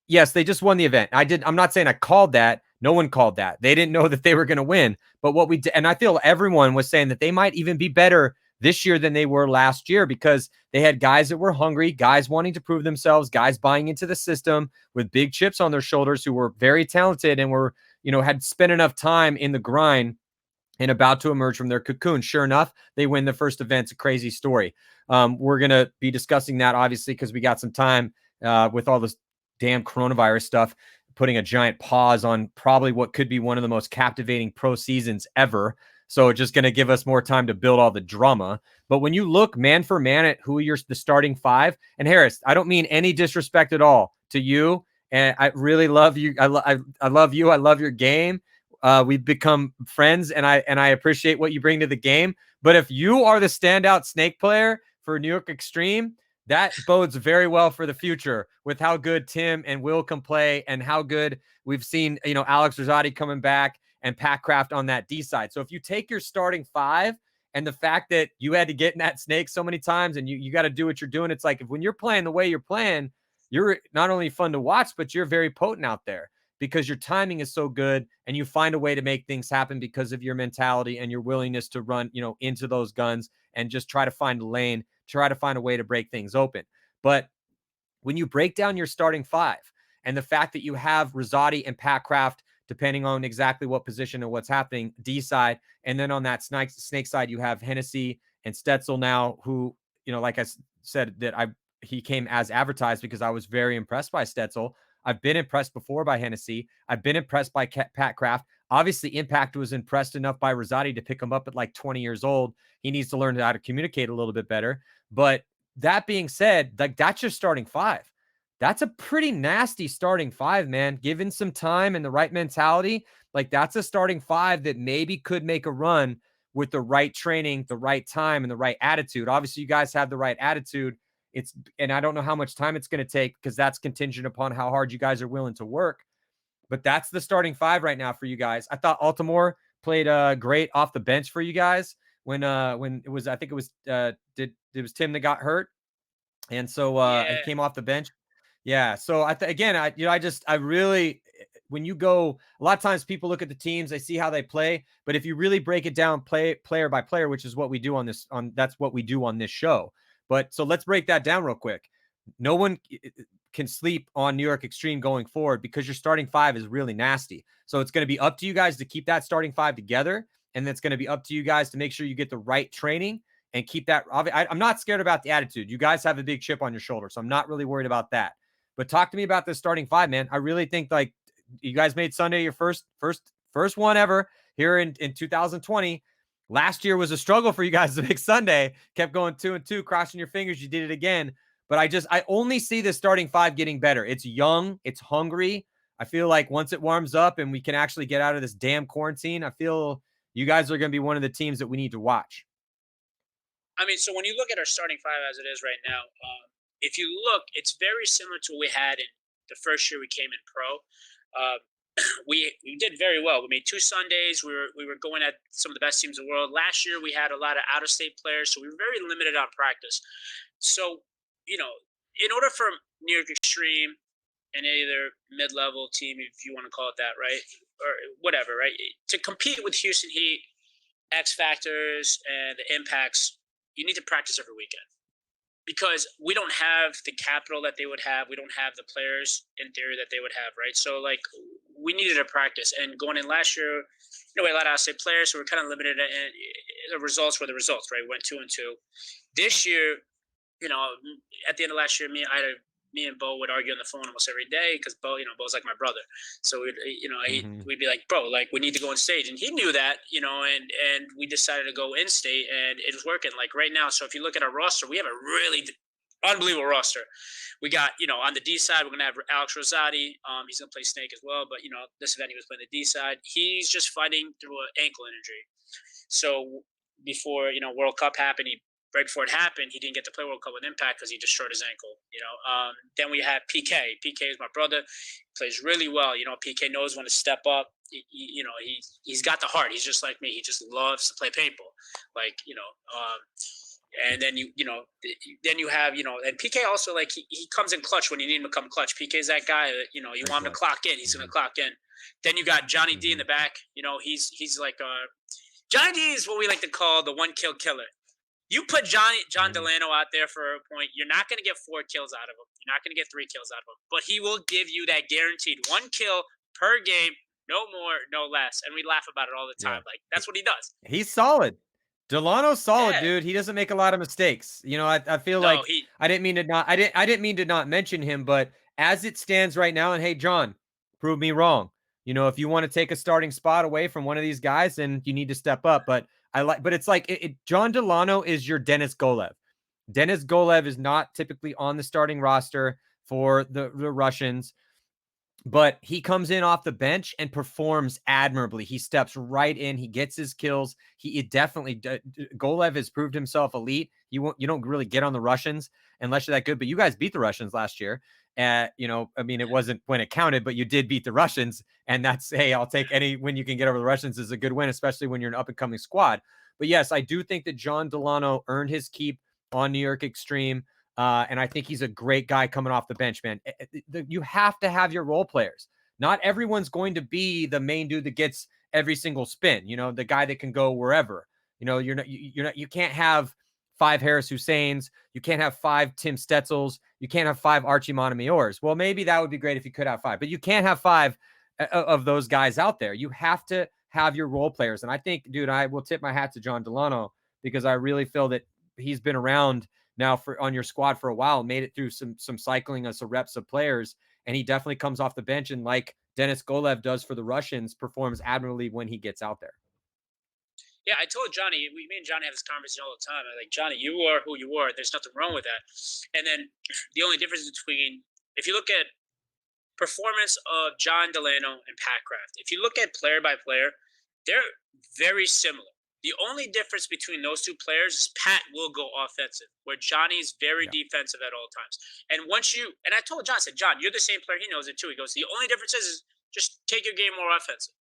yes, they just won the event. I'm not saying I called that. No one called that. They didn't know that they were going to win. But what we did, and I feel everyone was saying that they might even be better this year than they were last year because they had guys that were hungry, guys wanting to prove themselves, guys buying into the system with big chips on their shoulders who were very talented and were, you know, had spent enough time in the grind and about to emerge from their cocoon. Sure enough, they win the first event. It's a crazy story. We're going to be discussing that, obviously, because we got some time with all this damn coronavirus stuff, putting a giant pause on probably what could be one of the most captivating pro seasons ever. So just going to give us more time to build all the drama. But when you look man for man at who you're the starting 5, and Harris, I don't mean any disrespect at all to you. And I really love you. I love you. I love your game. We've become friends, and I appreciate what you bring to the game. But if you are the standout snake player for New York Xtreme, that bodes very well for the future with how good Tim and Will can play and how good we've seen, Alex Rosati coming back and Pat Kraft on that D side. So if you take your starting 5 and the fact that you had to get in that snake so many times and you got to do what you're doing, it's like when you're playing the way you're playing, you're not only fun to watch, but you're very potent out there because your timing is so good and you find a way to make things happen because of your mentality and your willingness to run, into those guns and just try to find a lane, try to find a way to break things open. But when you break down your starting 5 and the fact that you have Rosati and Pat Kraft, depending on exactly what position and what's happening, D side, and then on that snake side, you have Hennessy and Stetzel now, who, like I said, that he came as advertised because I was very impressed by Stetzel. I've been impressed before by Hennessy. I've been impressed by Pat Kraft. Obviously, Impact was impressed enough by Rosati to pick him up at like 20 years old. He needs to learn how to communicate a little bit better. But that being said, like that's your starting 5. That's a pretty nasty starting 5, man. Given some time and the right mentality, like that's a starting 5 that maybe could make a run with the right training, the right time, and the right attitude. Obviously, you guys have the right attitude. And I don't know how much time it's going to take because that's contingent upon how hard you guys are willing to work. But that's the starting 5 right now for you guys. I thought Altamore played great off the bench for you guys when it was, I think it was it was Tim that got hurt, and so he came off the bench. Yeah. So I really, when you go, a lot of times people look at the teams, they see how they play, but if you really break it down, player by player, which is what we do that's what we do on this show. But so let's break that down real quick. No one can sleep on New York Xtreme going forward because your starting 5 is really nasty. So it's going to be up to you guys to keep that starting 5 together. And it's going to be up to you guys to make sure you get the right training and keep that. I'm not scared about the attitude. You guys have a big chip on your shoulder, so I'm not really worried about that. But talk to me about this starting 5, man. I really think like you guys made Sunday your first one ever here in 2020. Last year was a struggle for you guys to make Sunday. Kept going 2-2, crossing your fingers. You did it again. But I only see the starting 5 getting better. It's young. It's hungry. I feel like once it warms up and we can actually get out of this damn quarantine, I feel you guys are going to be one of the teams that we need to watch. I mean, so when you look at our starting 5 as it is right now, if you look, it's very similar to what we had in the first year we came in pro. We did very well. We made 2 Sundays. We were going at some of the best teams in the world. Last year we had a lot of out of state players, so we were very limited on practice. So in order for New York Xtreme and either mid-level team, if you want to call it that, right, or whatever, right, to compete with Houston Heat, X Factors, and the Impacts, you need to practice every weekend. Because we don't have the capital that they would have. We don't have the players in theory that they would have, right? So, like, we needed to practice. And going in last year, we had a lot of out-of-state players, so we're kind of limited. And the results were the results, right? We went 2-2. This year, at the end of last year, me and Bo would argue on the phone almost every day because Bo's like my brother. So we'd be like, bro, like we need to go on stage, and he knew that, and we decided to go in state, and it was working like right now. So if you look at our roster, we have a really unbelievable roster. We got, on the D side, we're gonna have Alex Rosati. He's gonna play snake as well, but this event he was playing the D side. He's just fighting through an ankle injury. So before World Cup happened, right before it happened, he didn't get to play World Cup with Impact because he destroyed his ankle. Then we had PK. PK is my brother. He plays really well. PK knows when to step up. He's got the heart. He's just like me. He just loves to play paintball. And then you have and PK also, like, he comes in clutch when you need him to come clutch. PK's that guy that you want him to clock in. He's gonna clock in. Then you got Johnny D in the back. He's like Johnny D is what we like to call the one kill killer. You put John Delano out there for a point, you're not going to get 4 kills out of him. You're not going to get 3 kills out of him. But he will give you that guaranteed 1 kill per game, no more, no less. And we laugh about it all the time. Yeah. Like, that's what he does. He's solid. Delano's solid, dude. He doesn't make a lot of mistakes. I feel like I didn't mean to not mention him, but as it stands right now, and hey, John, prove me wrong. You know, if you want to take a starting spot away from one of these guys, then you need to step up. But it's like John Delano is your Dennis Golev. Dennis Golev is not typically on the starting roster for the Russians, but he comes in off the bench and performs admirably. He steps right in. He gets his kills. Golev has proved himself elite. You don't really get on the Russians unless you're that good, but you guys beat the Russians last year. You know, I mean, it wasn't when it counted, but you did beat the Russians. And that's, hey, I'll take any win you can get over the Russians is a good win, especially when you're an up and coming squad. But yes, I do think that John Delano earned his keep on New York Xtreme. And I think he's a great guy coming off the bench, man. You have to have your role players. Not everyone's going to be the main dude that gets every single spin, you know, the guy that can go wherever. You know, you can't have 5 Harris Hussains. You can't have 5 Tim Stetzels. You can't have 5 Archie Montemayor's. Well, maybe that would be great if you could have 5, but you can't have 5 of those guys out there. You have to have your role players. And I think, dude, I will tip my hat to John Delano because I really feel that he's been around now on your squad for a while, made it through some cycling of some reps of players, and he definitely comes off the bench and, like Dennis Golev does for the Russians, performs admirably when he gets out there. Yeah, I told Johnny, me and Johnny have this conversation all the time. I'm like, Johnny, you are who you are. There's nothing wrong with that. And then the only difference between, if you look at performance of John Delano and Pat Kraft, if you look at player by player, they're very similar. The only difference between those two players is Pat will go offensive, where Johnny's very defensive at all times. And I told John, I said, John, you're the same player. He knows it too. He goes, the only difference is just take your game more offensive.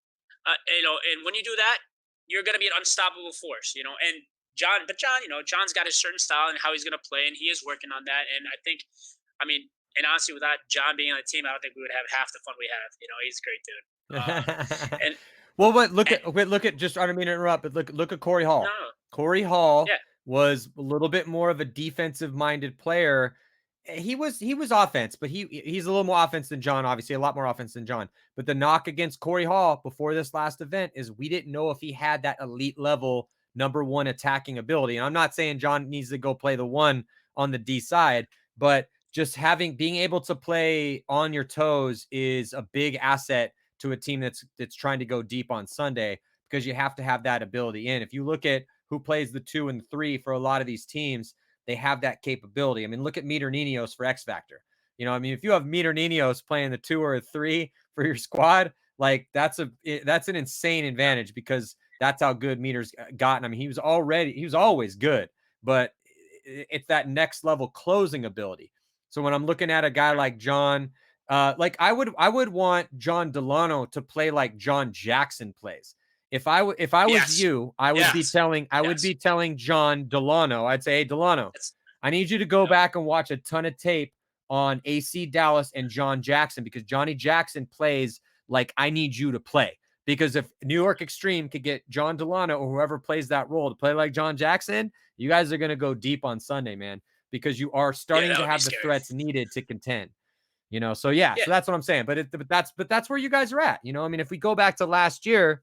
You know, and when you do that, you're going to be an unstoppable force, you know. And John, you know, John's got a certain style and how he's going to play, and he is working on that. And I think, I mean, and honestly, without John being on the team, I don't think we would have half the fun we have. You know, he's a great dude. And well, but look at just, I don't mean to interrupt, but look at Corey Hall. No. Corey Hall was a little bit more of a defensive minded player. He was offense, but he's a little more offense than John, obviously a lot more offense than John. But the knock against Corey Hall before this last event is we didn't know if he had that elite level number 1 attacking ability. And I'm not saying John needs to go play the 1 on the D side, but just being able to play on your toes is a big asset to a team that's trying to go deep on Sunday, because you have to have that ability in. If you look at who plays the 2 and 3 for a lot of these teams, they have that capability. I mean, look at Meter Ninos for X Factor. You know, I mean, if you have Meter Ninos playing the 2 or 3 for your squad, like that's an insane advantage, because that's how good Meter's gotten. I mean, he was always good, but it's that next level closing ability. So when I'm looking at a guy like John, like I would want John Delano to play like John Jackson plays. If I was you, I would be telling John Delano, I'd say, hey, Delano, I need you to go back and watch a ton of tape on AC Dallas and John Jackson, because Johnny Jackson plays like I need you to play. Because if New York Xtreme could get John Delano or whoever plays that role to play like John Jackson, you guys are going to go deep on Sunday, man, because you are starting to have the threats needed to contend. You know, so so that's what I'm saying. But that's where you guys are at. You know, I mean, if we go back to last year,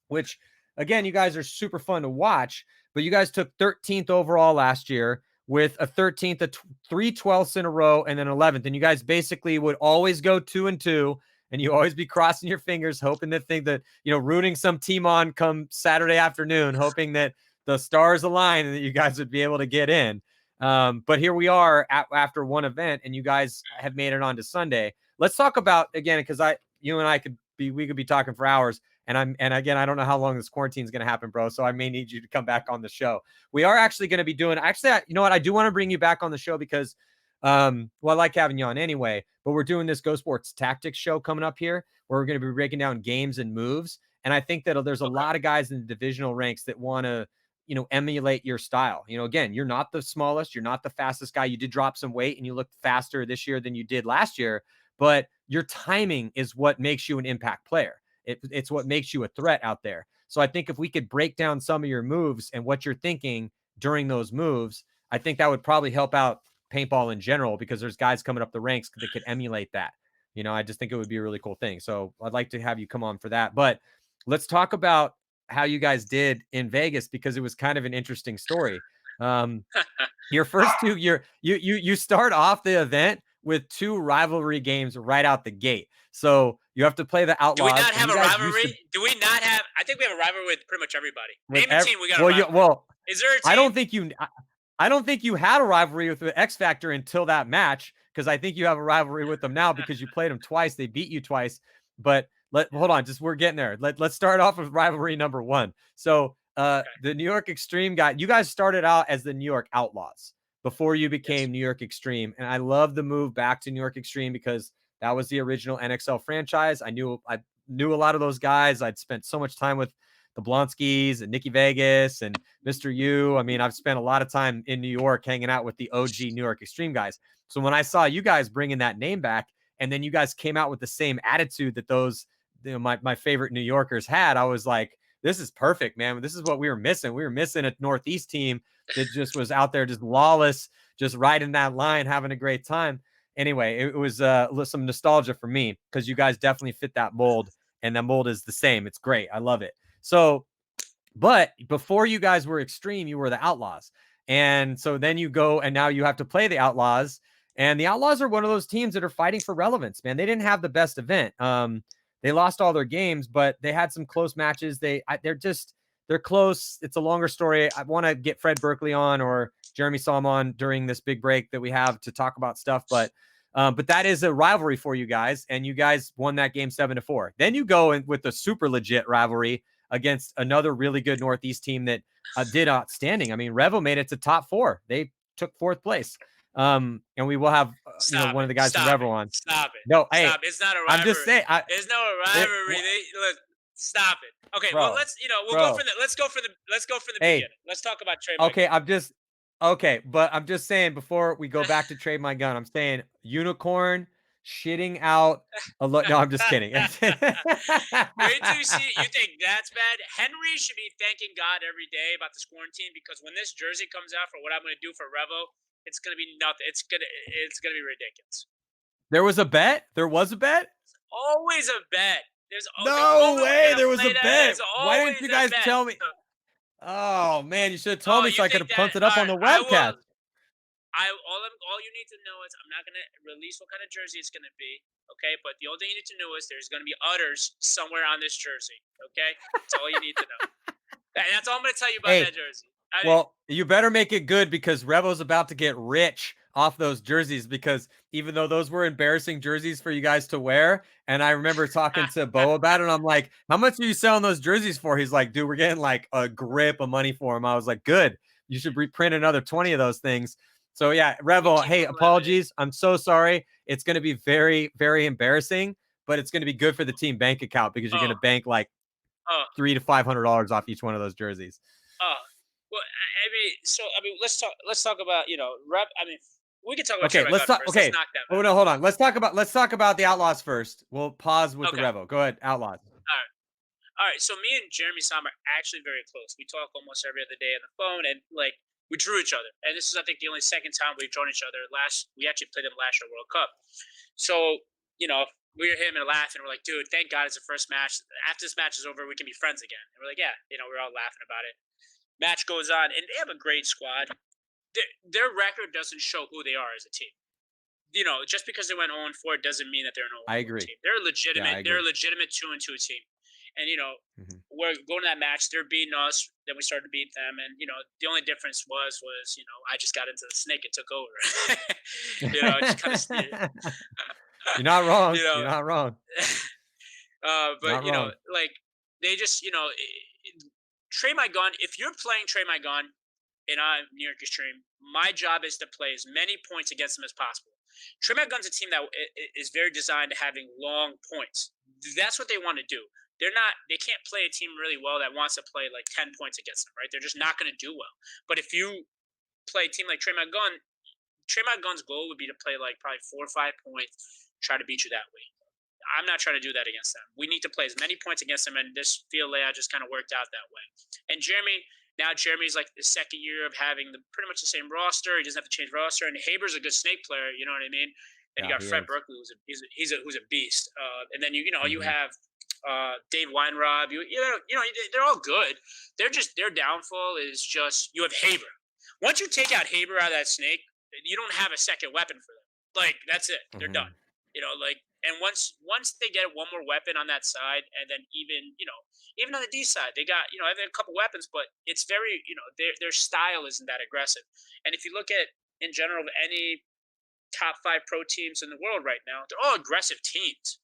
which again, you guys are super fun to watch, but you guys took 13th overall last year with a 13th, 3 12ths in a row, and then 11th. And you guys basically would always go 2 and 2, and you always be crossing your fingers, hoping that rooting some team on come Saturday afternoon, hoping that the stars align and that you guys would be able to get in. But here we are after one event, and you guys have made it on to Sunday. Let's talk about, again, because you and I we could be talking for hours. And again, I don't know how long this quarantine is going to happen, bro. So I may need you to come back on the show. We are actually going to be doing, you know what? I do want to bring you back on the show because, I like having you on anyway, but we're doing this Go Sports Tactics show coming up here, where we're going to be breaking down games and moves. And I think that there's a lot of guys in the divisional ranks that want to, emulate your style. Again, you're not the smallest, you're not the fastest guy. You did drop some weight and you look faster this year than you did last year, but your timing is what makes you an impact player. It's what makes you a threat out there. So I think if we could break down some of your moves and what you're thinking during those moves, I think that would probably help out paintball in general, because there's guys coming up the ranks that could emulate that. I just think it would be a really cool thing. So I'd like to have you come on for that. But let's talk about how you guys did in Vegas, because it was kind of an interesting story. Your first 2 you start off the event with 2 rivalry games right out the gate. So you have to play the Do we Outlaws. not have a you guys used rivalry? to- Do we not have? I think we have a rivalry with pretty much everybody. with Name a team we got a well, rivalry. Is there a team? I don't think you had a rivalry with the X Factor until that match, because I think you have a rivalry with them now because you played them twice. They beat you twice. But hold on, we're getting there. Let's start off with rivalry number 1. So the New York Xtreme you guys started out as the New York Outlaws before you became New York Xtreme. And I love the move back to New York Xtreme because that was the original NXL franchise. I knew a lot of those guys. I'd spent so much time with the Blonskis and Nikki Vegas and Mr. U. I mean, I've spent a lot of time in New York hanging out with the OG New York Xtreme guys. So when I saw you guys bringing that name back, and then you guys came out with the same attitude that those, my favorite New Yorkers had, I was like, this is perfect, man. This is what we were missing. We were missing a Northeast team that just was out there, just lawless, just riding that line, having a great time. Anyway, it was some nostalgia for me because you guys definitely fit that mold, and that mold is the same. It's great. I love it. So, but before you guys were Xtreme, you were the Outlaws. And so then you go and now you have to play the Outlaws. And the Outlaws are one of those teams that are fighting for relevance, man. They didn't have the best event. They lost all their games, but they had some close matches. They're close. It's a longer story. I want to get Fred Berkeley on or Jeremy Salm on during this big break that we have to talk about stuff. But that is a rivalry for you guys, and you guys won that game 7-4. Then you go in with a super legit rivalry against another really good Northeast team that did outstanding. I mean, Revo made it to top 4. They took 4th place. And we will have one of the guys from Revo on. Stop it. No, hey, stop. It's not a rivalry. I'm just saying. There's no rivalry. Look, stop it. Okay, bro, well let's go for the let's go for the beginning. Let's talk about Trey. Okay, but I'm just saying before we go back to Trade My Gun, I'm saying unicorn shitting out a lot. No, I'm just kidding. Wait till you see. You think that's bad? Henry should be thanking God every day about this quarantine because when this jersey comes out for what I'm going to do for Revo, it's going to be nothing. It's gonna be ridiculous. There was a bet. There was a bet. Always a bet. There's no way. There was a bet. Why didn't you guys tell me? Oh man, you should have told me so I could have pumped it up on the webcast. All you need to know is I'm not gonna release what kind of jersey it's gonna be, okay? But the only thing you need to know is there's gonna be udders somewhere on this jersey, okay? That's all you need to know. And that's all I'm gonna tell you about that jersey. Well, you better make it good because Revo's about to get rich off those jerseys because even though those were embarrassing jerseys for you guys to wear, and I remember talking to Bo about it, and I'm like, how much are you selling those jerseys for? He's like, dude, we're getting like a grip of money for them. I was like, good. You should reprint another 20 of those things. So yeah, Revo, hey, apologies. I'm so sorry. It's going to be very, very embarrassing, but it's going to be good for the team bank account because you're going to bank like $300 to $500 off each one of those jerseys. Well, let's talk about, we can talk about. Okay, let's talk. Okay, no, hold on. Let's talk about the Outlaws first. We'll pause with the Revo. Go ahead, Outlaws. All right. So me and Jeremy Salm are actually very close. We talk almost every other day on the phone, and like we drew each other. And this is, I think, the only second time we've drawn each other. We actually played them last year World Cup. So we were him and laughing. We're like, dude, thank God it's the first match. After this match is over, we can be friends again. And we're like, yeah, we're all laughing about it. Match goes on, and they have a great squad. Their record doesn't show who they are as a team. Just because they went 0-4 doesn't mean that they're an 0-4 team. They're legitimate. Yeah, they're a legitimate 2-2 team. And we're going to that match. They're beating us. Then we started to beat them. And the only difference was I just got into the snake and took over. Just kind of. You're not wrong. You're not wrong. But like they just Trey My Gun. If you're playing Trey My Gun, and I'm New York Xtreme, my job is to play as many points against them as possible. Trey My Gun's a team that is very designed to having long points. That's what they want to do. They can't play a team really well that wants to play like 10 points against them, right? They're just not going to do well. But if you play a team like Trey My Gun's goal would be to play like probably 4 or 5 points, try to beat you that way. I'm not trying to do that against them. We need to play as many points against them, and this field layout just kind of worked out that way. And Jeremy's like the second year of having pretty much the same roster. He doesn't have to change roster, and Haber's a good snake player. You know what I mean? And you got Fred Berkeley, who's a beast. And then you have Dave Weinrob. They're all good. Their downfall is just you have Haber. Once you take out Haber out of that snake, you don't have a second weapon for them. Like that's it. They're Mhm. done. Like, and once they get one more weapon on that side, and then even on the D side, they got I have a couple weapons, but it's very their style isn't that aggressive. And if you look at in general of any top 5 pro teams in the world right now, they're all aggressive teams.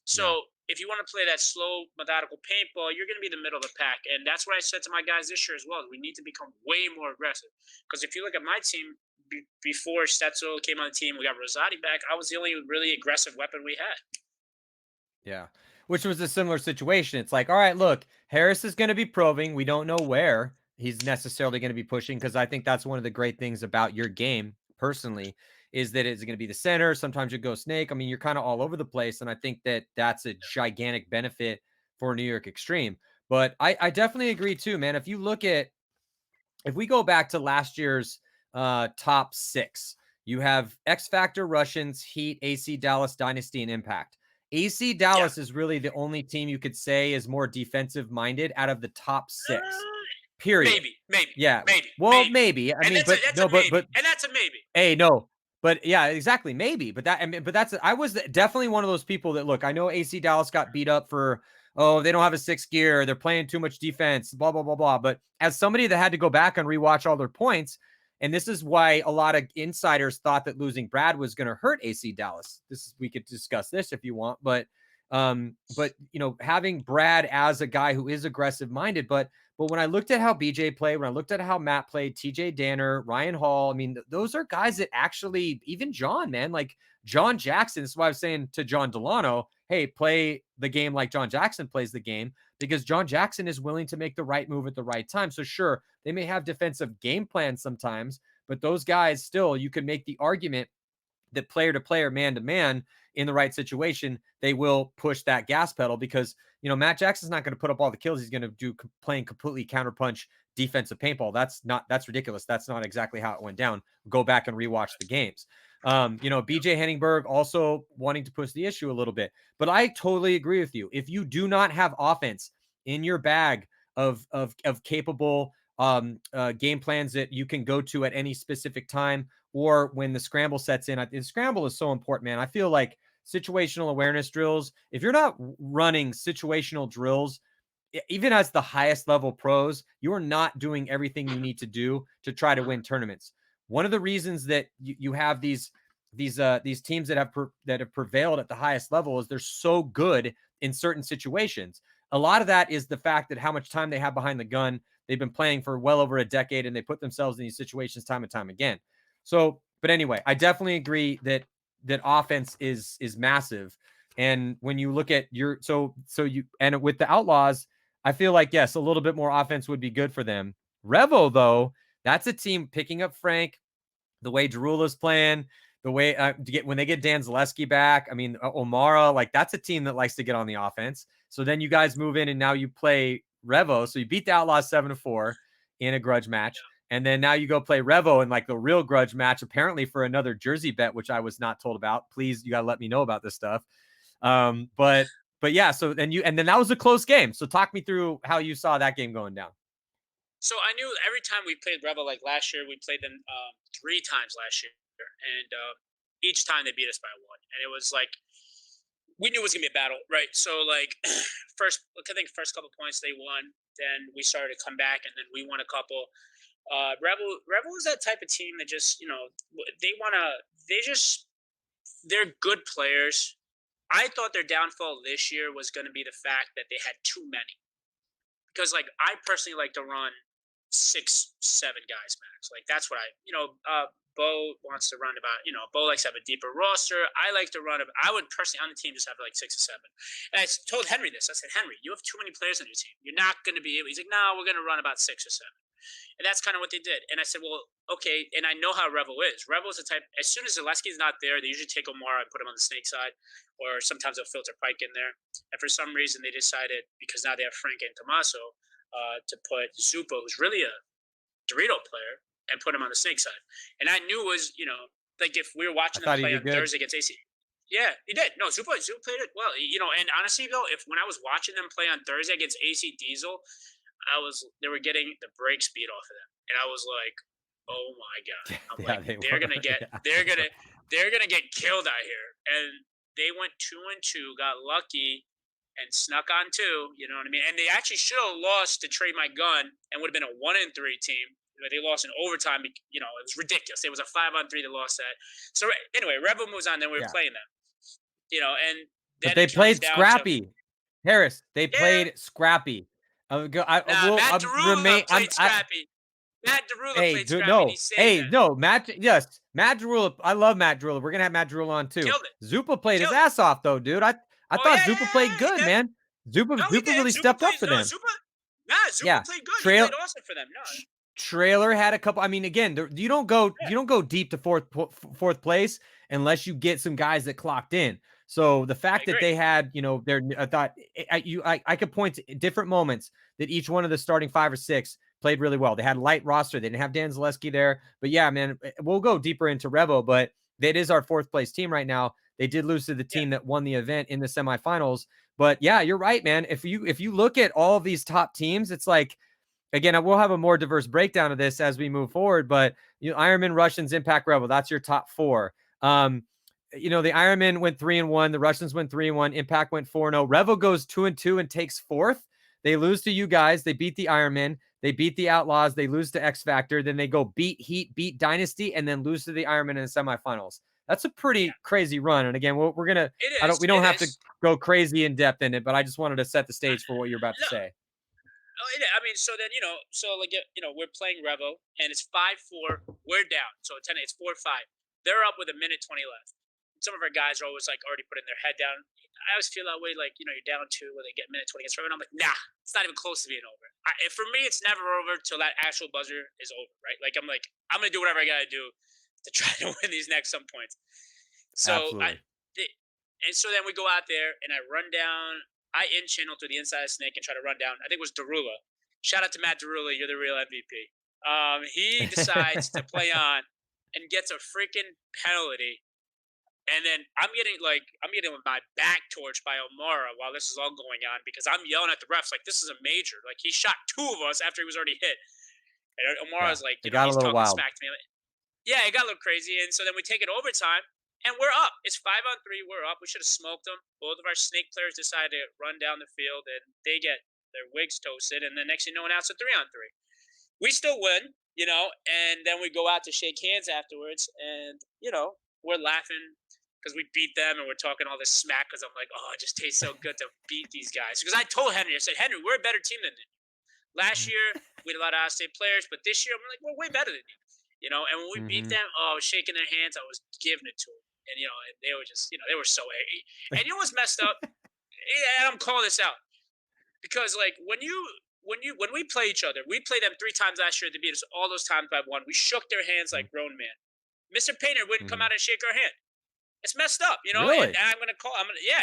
Yeah. So if you want to play that slow, methodical paintball, you're going to be in the middle of the pack. And that's what I said to my guys this year as well. We need to become way more aggressive. Because if you look at my team, before Stetzel came on the team, we got Rosati back. I was the only really aggressive weapon we had. Yeah. Which was a similar situation. It's like, all right, look, Harris is going to be probing. We don't know where he's necessarily going to be pushing, because I think that's one of the great things about your game personally is that it's going to be the center. Sometimes you go snake. I mean, you're kind of all over the place. And I think that that's a gigantic benefit for New York Extreme. But I definitely agree too, man. If we go back to last year's top 6, you have X Factor, Russians, Heat, AC Dallas, Dynasty, and Impact. AC Dallas is really the only team you could say is more defensive minded out of the top 6. Period. Maybe. Yeah. Maybe. Well, maybe. I and mean, that's but and that's a maybe. Hey, no. But yeah, exactly. Maybe. But I was definitely one of those people that, look, I know AC Dallas got beat up for, oh, they don't have a 6th gear. They're playing too much defense, blah, blah, blah, blah. But as somebody that had to go back and rewatch all their points, and this is why a lot of insiders thought that losing Brad was going to hurt AC Dallas. We could discuss this if you want, but having Brad as a guy who is aggressive minded, but when I looked at how BJ played, when I looked at how Matt played, TJ Danner, Ryan Hall, I mean, those are guys that actually, even John, man, like John Jackson. This is why I was saying to John Delano, hey, play the game like John Jackson plays the game, because John Jackson is willing to make the right move at the right time. So sure, they may have defensive game plans sometimes, but those guys still, you could make the argument that player to player, man to man, in the right situation, they will push that gas pedal, because, Matt Jackson's not going to put up all the kills. He's going to do playing completely counterpunch defensive paintball. That's ridiculous. That's not exactly how it went down. Go back and rewatch the games. BJ Henningberg also wanting to push the issue a little bit, but I totally agree with you. If you do not have offense in your bag of capable game plans that you can go to at any specific time, or when the scramble sets in. The scramble is so important, man. I feel like situational awareness drills, if you're not running situational drills, even as the highest level pros, you are not doing everything you need to do to try to win tournaments. One of the reasons that you have these teams that have prevailed at the highest level is they're so good in certain situations. A lot of that is the fact that how much time they have behind the gun. They've been playing for well over a decade, and they put themselves in these situations time and time again. So, but anyway, I definitely agree that offense is massive. And when you look at and with the Outlaws, I feel like, yes, a little bit more offense would be good for them. Revo, though, that's a team picking up Frank, the way Derula's playing, the way when they get Dan Zaleski back. I mean, O'Mara, like that's a team that likes to get on the offense. So then you guys move in and now you play Revo. So you beat the Outlaws 7-4 in a grudge match. And then now you go play Revo in like the real grudge match, apparently for another jersey bet, which I was not told about. Please, you got to let me know about this stuff. But yeah, so then that was a close game. So talk me through how you saw that game going down. So I knew every time we played Revo, like last year, we played them 3 times last year. And each time they beat us by 1. And it was like, we knew it was going to be a battle, right? So like I think first couple points they won. Then we started to come back, and then we won a couple. Rebel is that type of team that just, they're good players. I thought their downfall this year was going to be the fact that they had too many. Because, like, I personally like to run 6-7 guys max. Like, that's what Bo wants to run about, Bo likes to have a deeper roster. I like to run, I would personally on the team just have like 6 or 7. And I told Henry this. I said, Henry, you have too many players on your team. You're not going to be able. He's like, no, we're going to run about 6 or 7. And that's kind of what they did. And I said, well, okay. And I know how Revel is. Revel is the type, as soon as Zaleski's not there, they usually take Omar and put him on the snake side, or sometimes they'll filter Pike in there. And for some reason, they decided, because now they have Frank and Tommaso, to put Zupo, who's really a Dorito player, and put him on the snake side. And I knew it was, like if we were watching them play on Thursday against AC. Yeah, he did. No, Zupo played it well. And honestly though, when I was watching them play on Thursday against AC Diesel, they were getting the break speed off of them. And I was like, oh my God. I'm they're they're gonna get killed out here. And they went 2-2, got lucky, and snuck on 2. You know what I mean? And they actually should have lost to Trade My Gun and would have been a 1-3 team. But they lost in overtime. You know, it was ridiculous. It was a 5-on-3 that lost that. So anyway, Rebel moves on. Then we were playing them. You know, and then But they played scrappy. Harris, they played scrappy. Matt Derula played scrappy. Matt Derula played scrappy. No. And he saved Matt Derula. I love Matt Derula. We're gonna have Matt Derula on too. Killed it. Zupa played his ass off though, dude. I thought Zupa played good, man. Zupa really stepped up for them. Zupa played good. He played awesome for them. No. Trailer had a couple. I mean, again, you don't go deep to fourth place unless you get some guys that clocked in. So the fact that they had, you know, I thought I could point to different moments that each one of the starting 5 or 6 played really well. They had a light roster. They didn't have Dan Zaleski there, but yeah, man, we'll go deeper into Revo, but that is our 4th place team right now. They did lose to the team that won the event in the semifinals, but yeah, you're right, man. If you look at all of these top teams, it's like, again, we'll have a more diverse breakdown of this as we move forward, but you know, Ironman, Russians, Impact, Rebel, that's your top 4. You know, the Ironman went 3-1, the Russians went 3-1, Impact went 4-0. Revo goes 2-2 and takes 4th. They lose to you guys. They beat the Ironman. They beat the Outlaws. They lose to X Factor. Then they go beat Heat, beat Dynasty, and then lose to the Ironman in the semifinals. That's a pretty crazy run. And again, we're gonna. We don't have to go crazy in depth in it, but I just wanted to set the stage for what you're about to say. I mean, so then, you know, we're playing Revo, and it's 5-4. We're down. So it's 4-5. They're up with a minute 20 left. Some of our guys are always like already putting their head down. I always feel that way, like, you know, you're down 2 when they get minute 20 against Revo. And I'm like, nah, it's not even close to being over. For me, it's never over till that actual buzzer is over, right? Like, I'm going to do whatever I got to do to try to win these next some points. So, and so then we go out there, and I run down. I in-channel through the inside of Snake and try to run down. I think it was Derula. Shout out to Matt Derula. You're the real MVP. He decides to play on and gets a freaking penalty. And then I'm getting with my back torched by Omara while this is all going on because I'm yelling at the refs like this is a major. Like he shot 2 of us after he was already hit. And Omara's like, you know, he's talking smack to me. Yeah, it got a little crazy. And so then we take it overtime and we're up. It's 5-on-3. We're up. We should have smoked them. Both of our Snake players decide to run down the field and they get their wigs toasted. And then next thing you know, it's a 3-on-3. We still win, you know, and then we go out to shake hands afterwards and, you know, we're laughing because we beat them and we're talking all this smack because I'm like, oh, it just tastes so good to beat these guys. Because I told Henry, I said, Henry, we're a better team than you. Last year, we had a lot of out-of-state players, but this year, we're way better than you. You know, and when we beat them, I was shaking their hands. I was giving it to them. And, you know, they were just, you know, they were so angry. And you know what's messed up? And I'm calling this out. Because, like, when we play each other, we played them 3 times last year to beat us all those times by 1. We shook their hands like grown men. Mr. Painter wouldn't come out and shake our hand. It's messed up, you know. Really? And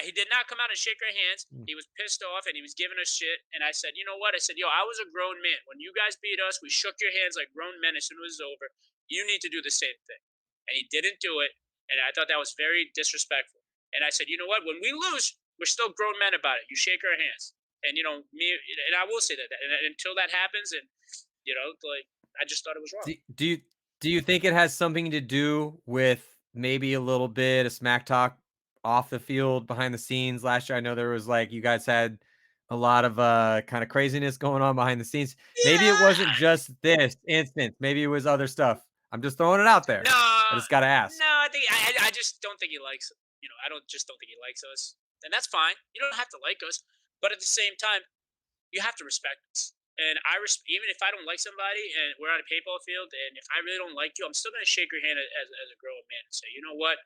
he did not come out and shake our hands. He was pissed off and he was giving us shit. And I said, you know what? I said, I was a grown man. When you guys beat us, we shook your hands like grown men as soon as it was over. You need to do the same thing. And he didn't do it. And I thought that was very disrespectful. And I said, you know what? When we lose, we're still grown men about it. You shake our hands. And, you know, and I will say that. And until that happens, and, you know, like, I just thought it was wrong. Do you think it has something to do with maybe a little bit of smack talk off the field behind the scenes last year? I know there was like, you guys had a lot of kind of craziness going on behind the scenes. Yeah. Maybe it wasn't just this instance. Maybe it was other stuff. I'm just throwing it out there. No, I just got to ask. No, I just don't think he likes, you know, I don't think he likes us. And that's fine. You don't have to like us. But at the same time, you have to respect us. And even if I don't like somebody and we're on a paintball field, and if I really don't like you, I'm still going to shake your hand as a grown man and say, you know what?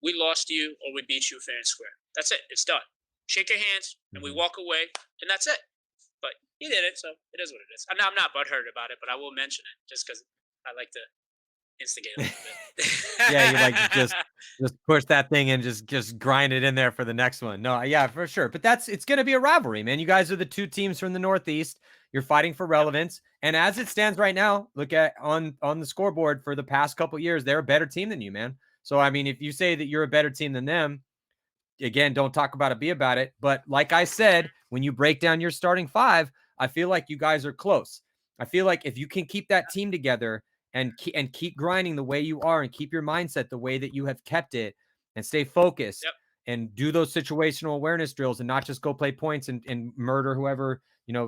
We lost to you or we beat you fair and square. That's it. It's done. Shake your hands and we walk away, and that's it. But he did it, so it is what it is. I'm not butthurt about it, but I will mention it just because I like to instigate a little bit. Yeah, you like to just push that thing and just grind it in there for the next one. No, yeah, for sure. But it's going to be a rivalry, man. You guys are the 2 teams from the Northeast. You're fighting for relevance. And as it stands right now, look at on the scoreboard for the past couple years, they're a better team than you, man. So, I mean, if you say that you're a better team than them, again, don't talk about it, be about it. But like I said, when you break down your starting 5, I feel like you guys are close. I feel like if you can keep that team together and keep grinding the way you are, and keep your mindset the way that you have kept it, and stay focused, and do those situational awareness drills, and not just go play points and murder whoever,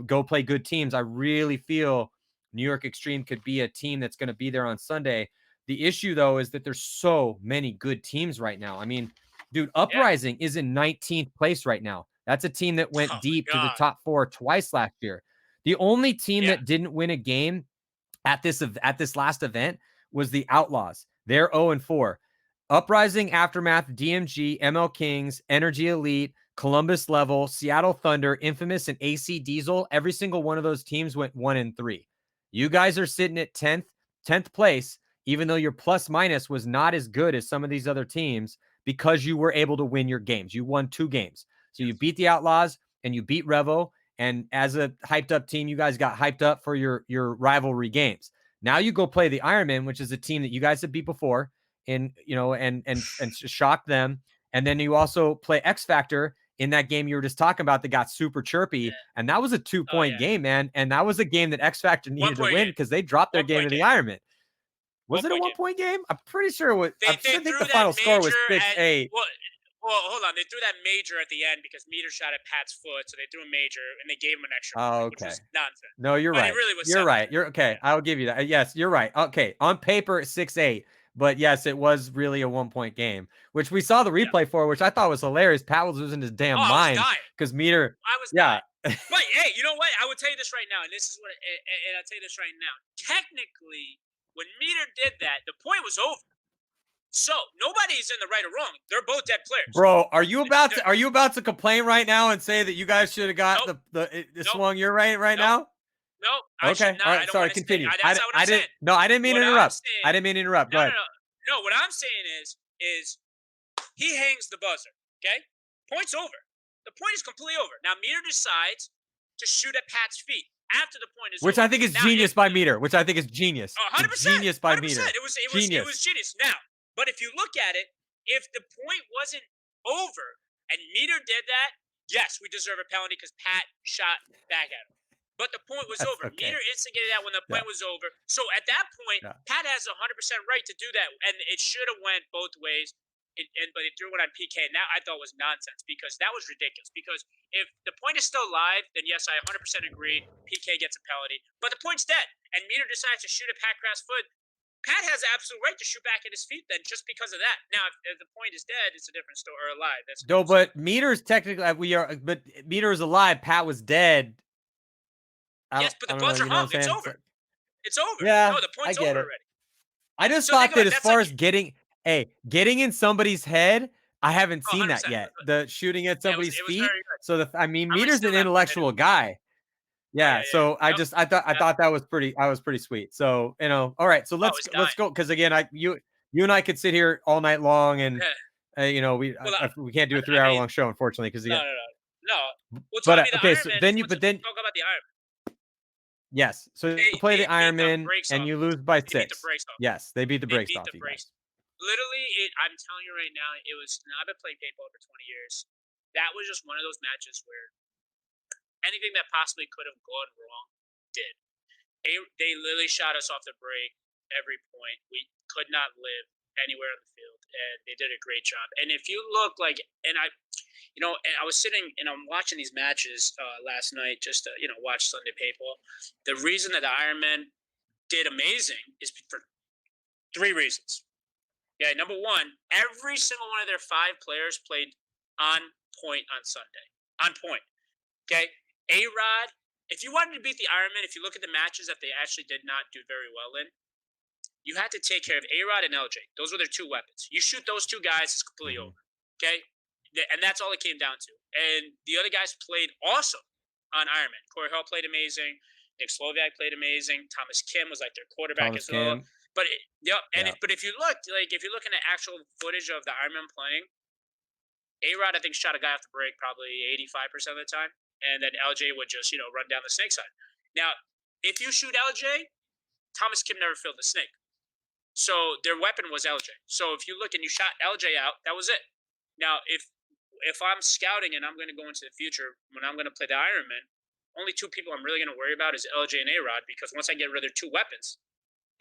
go play good teams. I really feel New York Xtreme could be a team that's going to be there on Sunday. The issue, though, is that there's so many good teams right now. I mean, dude, Uprising is in 19th place right now. That's a team that went deep to the top 4 twice last year. The only team that didn't win a game at this last event was the Outlaws. They're 0-4. Uprising, Aftermath, DMG, ML Kings, Energy Elite, Columbus Level, Seattle Thunder, Infamous, and AC Diesel, every single one of those teams went 1-3. You guys are sitting at 10th place, even though your plus minus was not as good as some of these other teams, because you were able to win your games. You won 2 games. So you beat the Outlaws and you beat Revo. And as a hyped up team, you guys got hyped up for your rivalry games. Now you go play the Ironman, which is a team that you guys have beat before, and shock them. And then you also play X Factor in that game you were just talking about that got super chirpy. And that was a 2-point game, man. And that was a game that X Factor needed to win because they dropped their game to the Ironman. Was it a 1-point game? I'm pretty sure it was. I think the final score was 6-8. Well, hold on. They threw that major at the end because Meter shot at Pat's foot, so they threw a major and they gave him an extra point, which was nonsense. No, you're right. It really was you're right. You're okay. I'll give you that. Yes, you're right. Okay, on paper it's 6-8, but yes, it was really a 1-point game, which we saw the replay for, which I thought was hilarious. Pat was losing his damn mind because Meter. I was dying. But hey, you know what? I will tell you this right now, and this is what, and I'll tell you this right now. Technically, when Meter did that, the point was over. So nobody's in the right or wrong. They're both dead players. Bro, are you about to complain right now and say that you guys should have got the swung your right now? No. Okay. All right. Sorry. Continue. I didn't mean to interrupt. I didn't mean to interrupt. Go ahead. No. What I'm saying is he hangs the buzzer. Okay. Point's over. The point is completely over. Now Meter decides to shoot at Pat's feet after the point is over. Which I think is genius by Meter. Which I think is genius. 100%. Genius by 100%. Meter. It was genius. Now. But if you look at it, if the point wasn't over and Meter did that, yes, we deserve a penalty because Pat shot back at him. But the point was over. Okay. Meter instigated that when the point was over. So at that point, Pat has 100% right to do that, and it should have went both ways. But it threw it on PK, and that I thought was nonsense because that was ridiculous. Because if the point is still live, then yes, I 100% agree. PK gets a penalty, but the point's dead, and Meter decides to shoot at Pat Craft's foot. Pat has the absolute right to shoot back at his feet then just because of that. Now, if the point is dead, it's a different story, or alive. But Meter's technically, but Meter is alive. Pat was dead. Yes, but the buzzer hung. It's over. It's over. Yeah, no, the point's over already. I just thought that as far as getting in somebody's head, I haven't seen that yet. The shooting at somebody's feet. So Meter's an intellectual guy. Yeah, so I thought that was pretty sweet. So, all right, so let's go, because again, you and I could sit here all night long, and we can't do a 3-hour long show, unfortunately, because no. We'll talk about the Ironman. Then talk about the Ironman. Yes, so you play the Ironman and you lose by 6. Yes, they beat the brakes off you guys. Literally, I'm telling you right now, it was. I've been playing paintball for 20 years. That was just one of those matches where anything that possibly could have gone wrong did. They literally shot us off the break every point. We could not live anywhere on the field, and they did a great job. And if you look and I was sitting and I'm watching these matches last night just to watch Sunday paintball. The reason that the Ironman did amazing is for 3 reasons. Yeah, number 1, every single one of their 5 players played on point on Sunday. On point. Okay. A-Rod, if you wanted to beat the Ironman, if you look at the matches that they actually did not do very well in, you had to take care of A-Rod and LJ. Those were their 2 weapons. You shoot those 2 guys, it's completely over. Okay? And that's all it came down to. And the other guys played awesome on Ironman. Corey Hall played amazing. Nick Slovac played amazing. Thomas Kim was like their quarterback as well. But if you look, if you're looking at actual footage of the Ironman playing, A-Rod, I think, shot a guy off the break probably 85% of the time. And then LJ would just, run down the snake side. Now, if you shoot LJ, Thomas Kim never filled the snake. So their weapon was LJ. So if you look and you shot LJ out, that was it. Now, if I'm scouting and I'm going to go into the future, when I'm going to play the Ironman, only 2 people I'm really going to worry about is LJ and A-Rod, because once I get rid of their 2 weapons,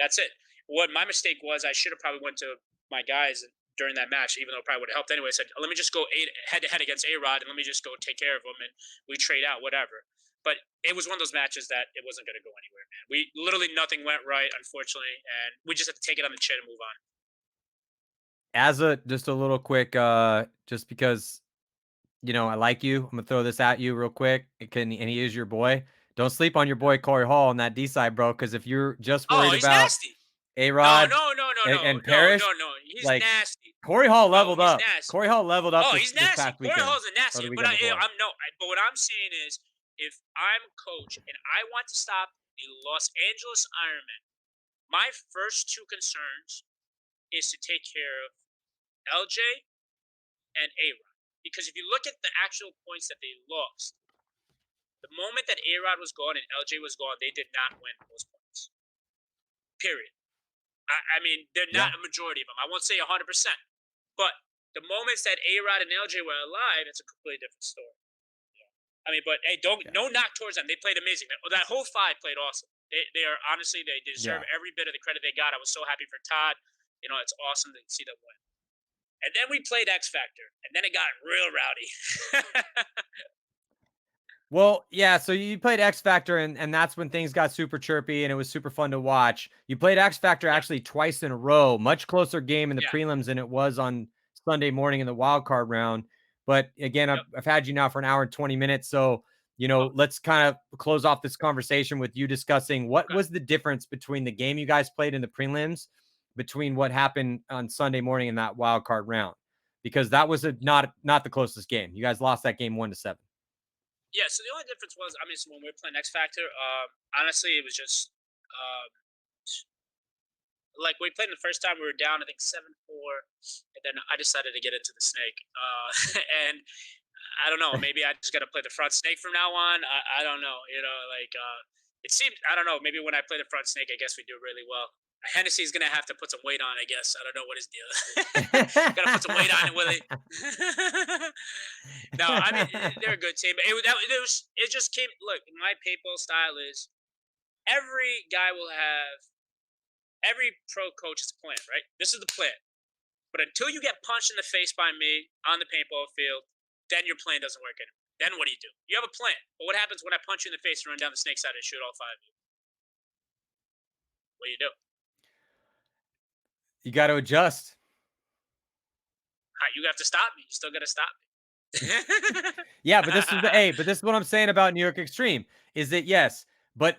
that's it. what my mistake was, I should have probably went to my guys during that match, even though it probably would have helped anyway. I said, let me just go head to head against A-Rod, and let me just go take care of him, and we trade out, whatever. But it was one of those matches that it wasn't going to go anywhere, man. We literally nothing went right, unfortunately, and we just had to take it on the chin and move on. As just a little quick, just because, you know, I like you, I'm gonna throw this at you real quick. And he is your boy. Don't sleep on your boy Corey Hall on that D side, bro. Because if you're just worried he's about nasty. A-Rod No, Parrish, no. He's like, nasty. Corey Hall leveled up. Nasty. Corey Hall leveled up. He's this nasty. past Corey weekend, Hall's a nasty. But but what I'm saying is, if I'm coach and I want to stop the Los Angeles Ironmen, my first two concerns is to take care of LJ and A-Rod. Because if you look at the actual points that they lost, the moment that A-Rod was gone and LJ was gone, they did not win those points. Period. I mean, they're not a majority of them. I won't say 100%. But the moments that A-Rod and LJ were alive, it's a completely different story. I mean, but hey, no knock towards them. They played amazing. That whole five played awesome. They are honestly, they deserve every bit of the credit they got. I was so happy for Todd. You know, it's awesome to see them win. And then we played X Factor, and then it got real rowdy. Well, yeah, so you played X Factor, and that's when things got super chirpy, and it was super fun to watch. You played X Factor actually twice in a row, much closer game in the prelims than it was on Sunday morning in the wild card round. But again, I've had you now for an hour and 20 minutes, so, you know, let's kind of close off this conversation with you discussing what was the difference between the game you guys played in the prelims between what happened on Sunday morning in that wild card round, because that was not the closest game. You guys lost that game 1-7. Yeah, so the only difference was, I mean, so when we were playing X Factor, honestly, it was just like we played the first time, we were down, I think 7-4, and then I decided to get into the snake. And I don't know, maybe I just got to play the front snake from now on. I don't know, you know, like it seemed, I don't know, maybe when I play the front snake, I guess we do really well. Hennessy's gonna have to put some weight on, I guess. I don't know what his deal is. Gotta put some weight on it, Willie. No, I mean they're a good team. It just came. Look, my paintball style is every guy will have every pro coach has a plan, right? This is the plan. But until you get punched in the face by me on the paintball field, then your plan doesn't work anymore. Then what do? You have a plan. But what happens when I punch you in the face and run down the snake side and shoot all five of you? What do you do? You got to adjust. You have to stop me. You still got to stop me. Yeah, but this is but this is what I'm saying about New York Xtreme is that yes, but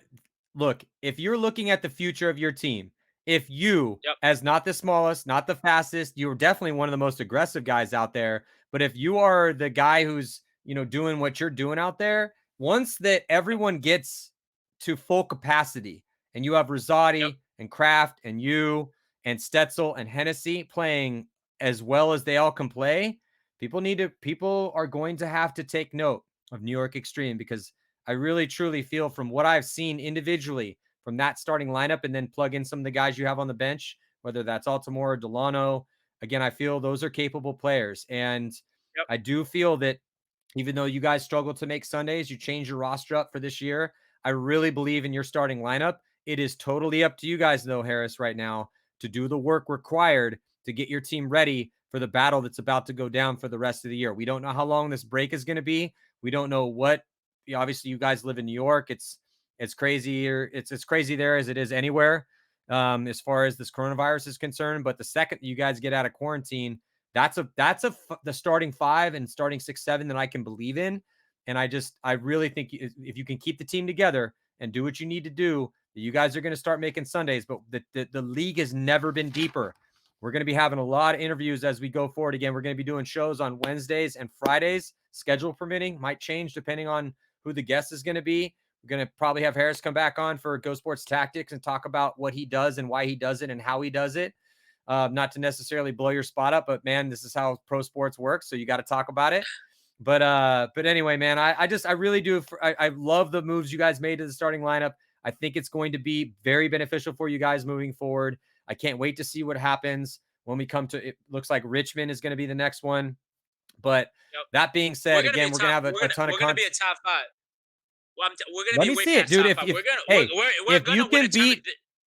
look, if you're looking at the future of your team, if you as not the smallest, not the fastest, you're definitely one of the most aggressive guys out there. But if you are the guy who's, you know, doing what you're doing out there, once that everyone gets to full capacity and you have Rosati and Kraft and you and Stetzel and Hennessy playing as well as they all can play, people are going to have to take note of New York Xtreme, because I really truly feel from what I've seen individually from that starting lineup, and then plug in some of the guys you have on the bench, whether that's Altamore or Delano. Again, I feel those are capable players. And I do feel that even though you guys struggle to make Sundays, you change your roster up for this year. I really believe in your starting lineup. It is totally up to you guys, though, Harris, right now, to do the work required to get your team ready for the battle that's about to go down for the rest of the year. We don't know how long this break is going to be. We don't know what, obviously you guys live in New York. It's crazy here. It's crazy there as it is anywhere as far as this coronavirus is concerned. But the second you guys get out of quarantine, that's the starting 5 and starting 6, 7 that I can believe in. And I really think if you can keep the team together and do what you need to do, you guys are going to start making Sundays. But the league has never been deeper. We're going to be having a lot of interviews as we go forward. Again, we're going to be doing shows on Wednesdays and Fridays, schedule permitting. Might change depending on who the guest is going to be. We're going to probably have Harris come back on for Go Sports Tactics and talk about what he does and why he does it and how he does it. Not to necessarily blow your spot up, but man, this is how pro sports works. So you got to talk about it. But anyway, man, I really do. I love the moves you guys made to the starting lineup. I think it's going to be very beneficial for you guys moving forward. I can't wait to see what happens when we come to it. Looks like Richmond is going to be the next one. But that being said, we're going to have a ton of content. We're going to be a top 5. Well, we're going to Let be me way see it, past dude. top 5. We're going to win a tournament.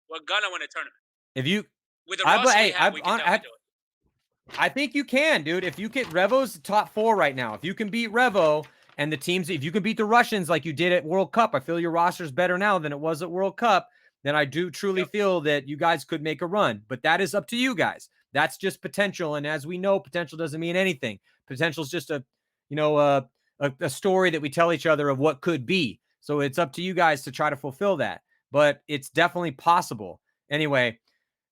We're going to win a tournament. If you, with the roster we have, we can definitely do it. I think you can, dude. If you get Revo's top 4 right now, if you can beat Revo and the teams, if you can beat the Russians like you did at World Cup, I feel your roster's better now than it was at World Cup. Then I do truly feel that you guys could make a run. But that is up to you guys. That's just potential, and as we know, potential doesn't mean anything. Potential is just a story that we tell each other of what could be. So it's up to you guys to try to fulfill that. But it's definitely possible. Anyway,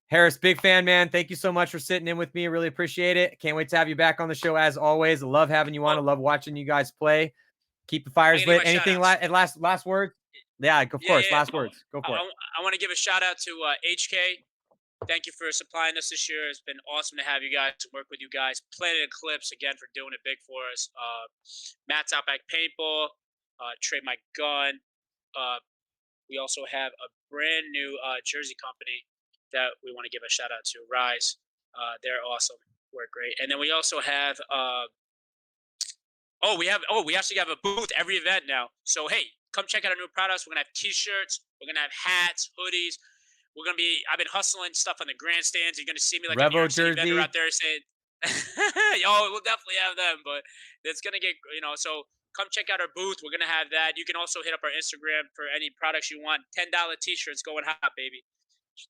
Harris, big fan, man. Thank you so much for sitting in with me. I really appreciate it. Can't wait to have you back on the show as always. I love having you on. I love watching you guys play. Keep the fires lit. Anything last words? Yeah, of course. Last words. Go for it. I want to give a shout out to HK. Thank you for supplying us this year. It's been awesome to have you guys, to work with you guys. Planet Eclipse, again, for doing it big for us. Matt's Outback Paintball, Trade My Gun. We also have a brand new jersey company that we want to give a shout out to, Rise. They're awesome. Work great. And then we also have we actually have a booth every event now. So hey, come check out our new products. We're gonna have t-shirts, we're gonna have hats, hoodies. I've been hustling stuff on the grandstands. You're gonna see me like a New York City vendor out there saying, we'll definitely have them, but it's gonna get, so come check out our booth. We're gonna have that. You can also hit up our Instagram for any products you want. $10 t-shirts going hot, baby.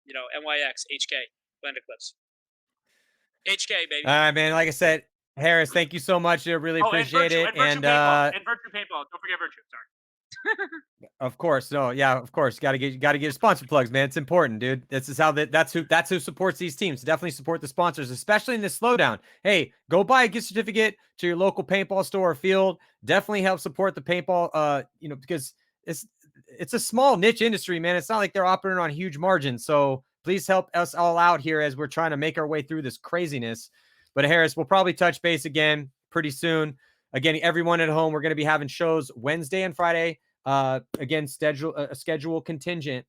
NYX, HK, Blender Clips. HK, baby. All right, man. Like I said, Harris, thank you so much. I really appreciate it. And Virtue Paintball. Don't forget Virtue. Sorry. Of course. No, yeah, of course. Gotta get sponsor plugs, man. It's important, dude. This is how that's who supports these teams. Definitely support the sponsors, especially in this slowdown. Hey, go buy a gift certificate to your local paintball store or field. Definitely help support the paintball, because it's a small niche industry, man. It's not like they're operating on huge margins. So please help us all out here as we're trying to make our way through this craziness. But Harris, we'll probably touch base again pretty soon. Again, everyone at home, we're going to be having shows Wednesday and Friday. Again, schedule contingent.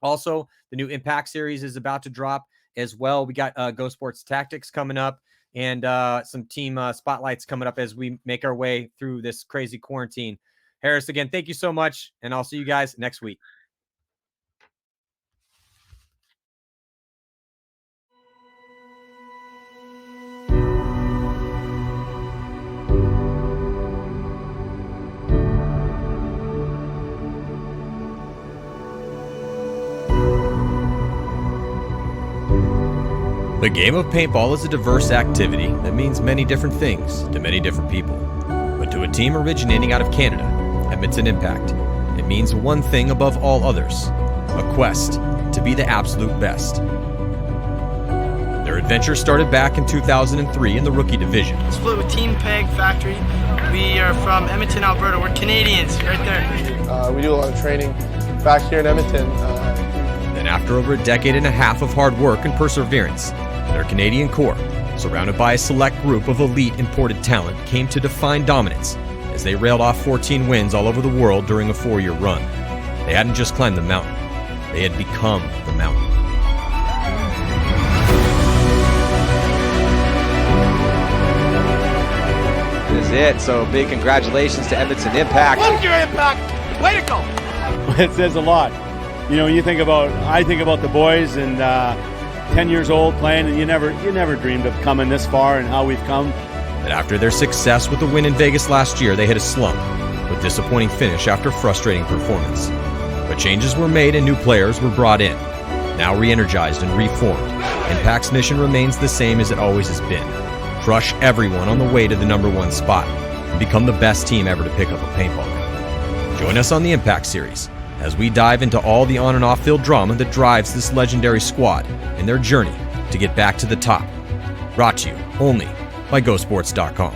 Also, the new Impact series is about to drop as well. We got Go Sports Tactics coming up, and some team spotlights coming up as we make our way through this crazy quarantine. Harris, again, thank you so much, and I'll see you guys next week. The game of paintball is a diverse activity that means many different things to many different people. But to a team originating out of Canada, Edmonton Impact, it means one thing above all others: a quest to be the absolute best. Their adventure started back in 2003 in the rookie division. Split with Team Peg Factory. We are from Edmonton, Alberta. We're Canadians, right there. We do a lot of training back here in Edmonton. Then after over a decade and a half of hard work and perseverance, their Canadian core, surrounded by a select group of elite imported talent, came to define dominance as they railed off 14 wins all over the world during a 4-year run. They hadn't just climbed the mountain, they had become the mountain. This is it. So big congratulations to Edmonton Impact. Look your Impact! Way to go! It says a lot. When I think about the boys and 10 years old playing, and you never dreamed of coming this far and how we've come. And after their success with the win in Vegas last year, they hit a slump with disappointing finish after frustrating performance. But changes were made and new players were brought in. Now re-energized and reformed, Impact's mission remains the same as it always has been: crush everyone on the way to the #1 spot and become the best team ever to pick up a paintball gun. Join us on the Impact Series as we dive into all the on and off field drama that drives this legendary squad and their journey to get back to the top. Brought to you only by GoSports.com.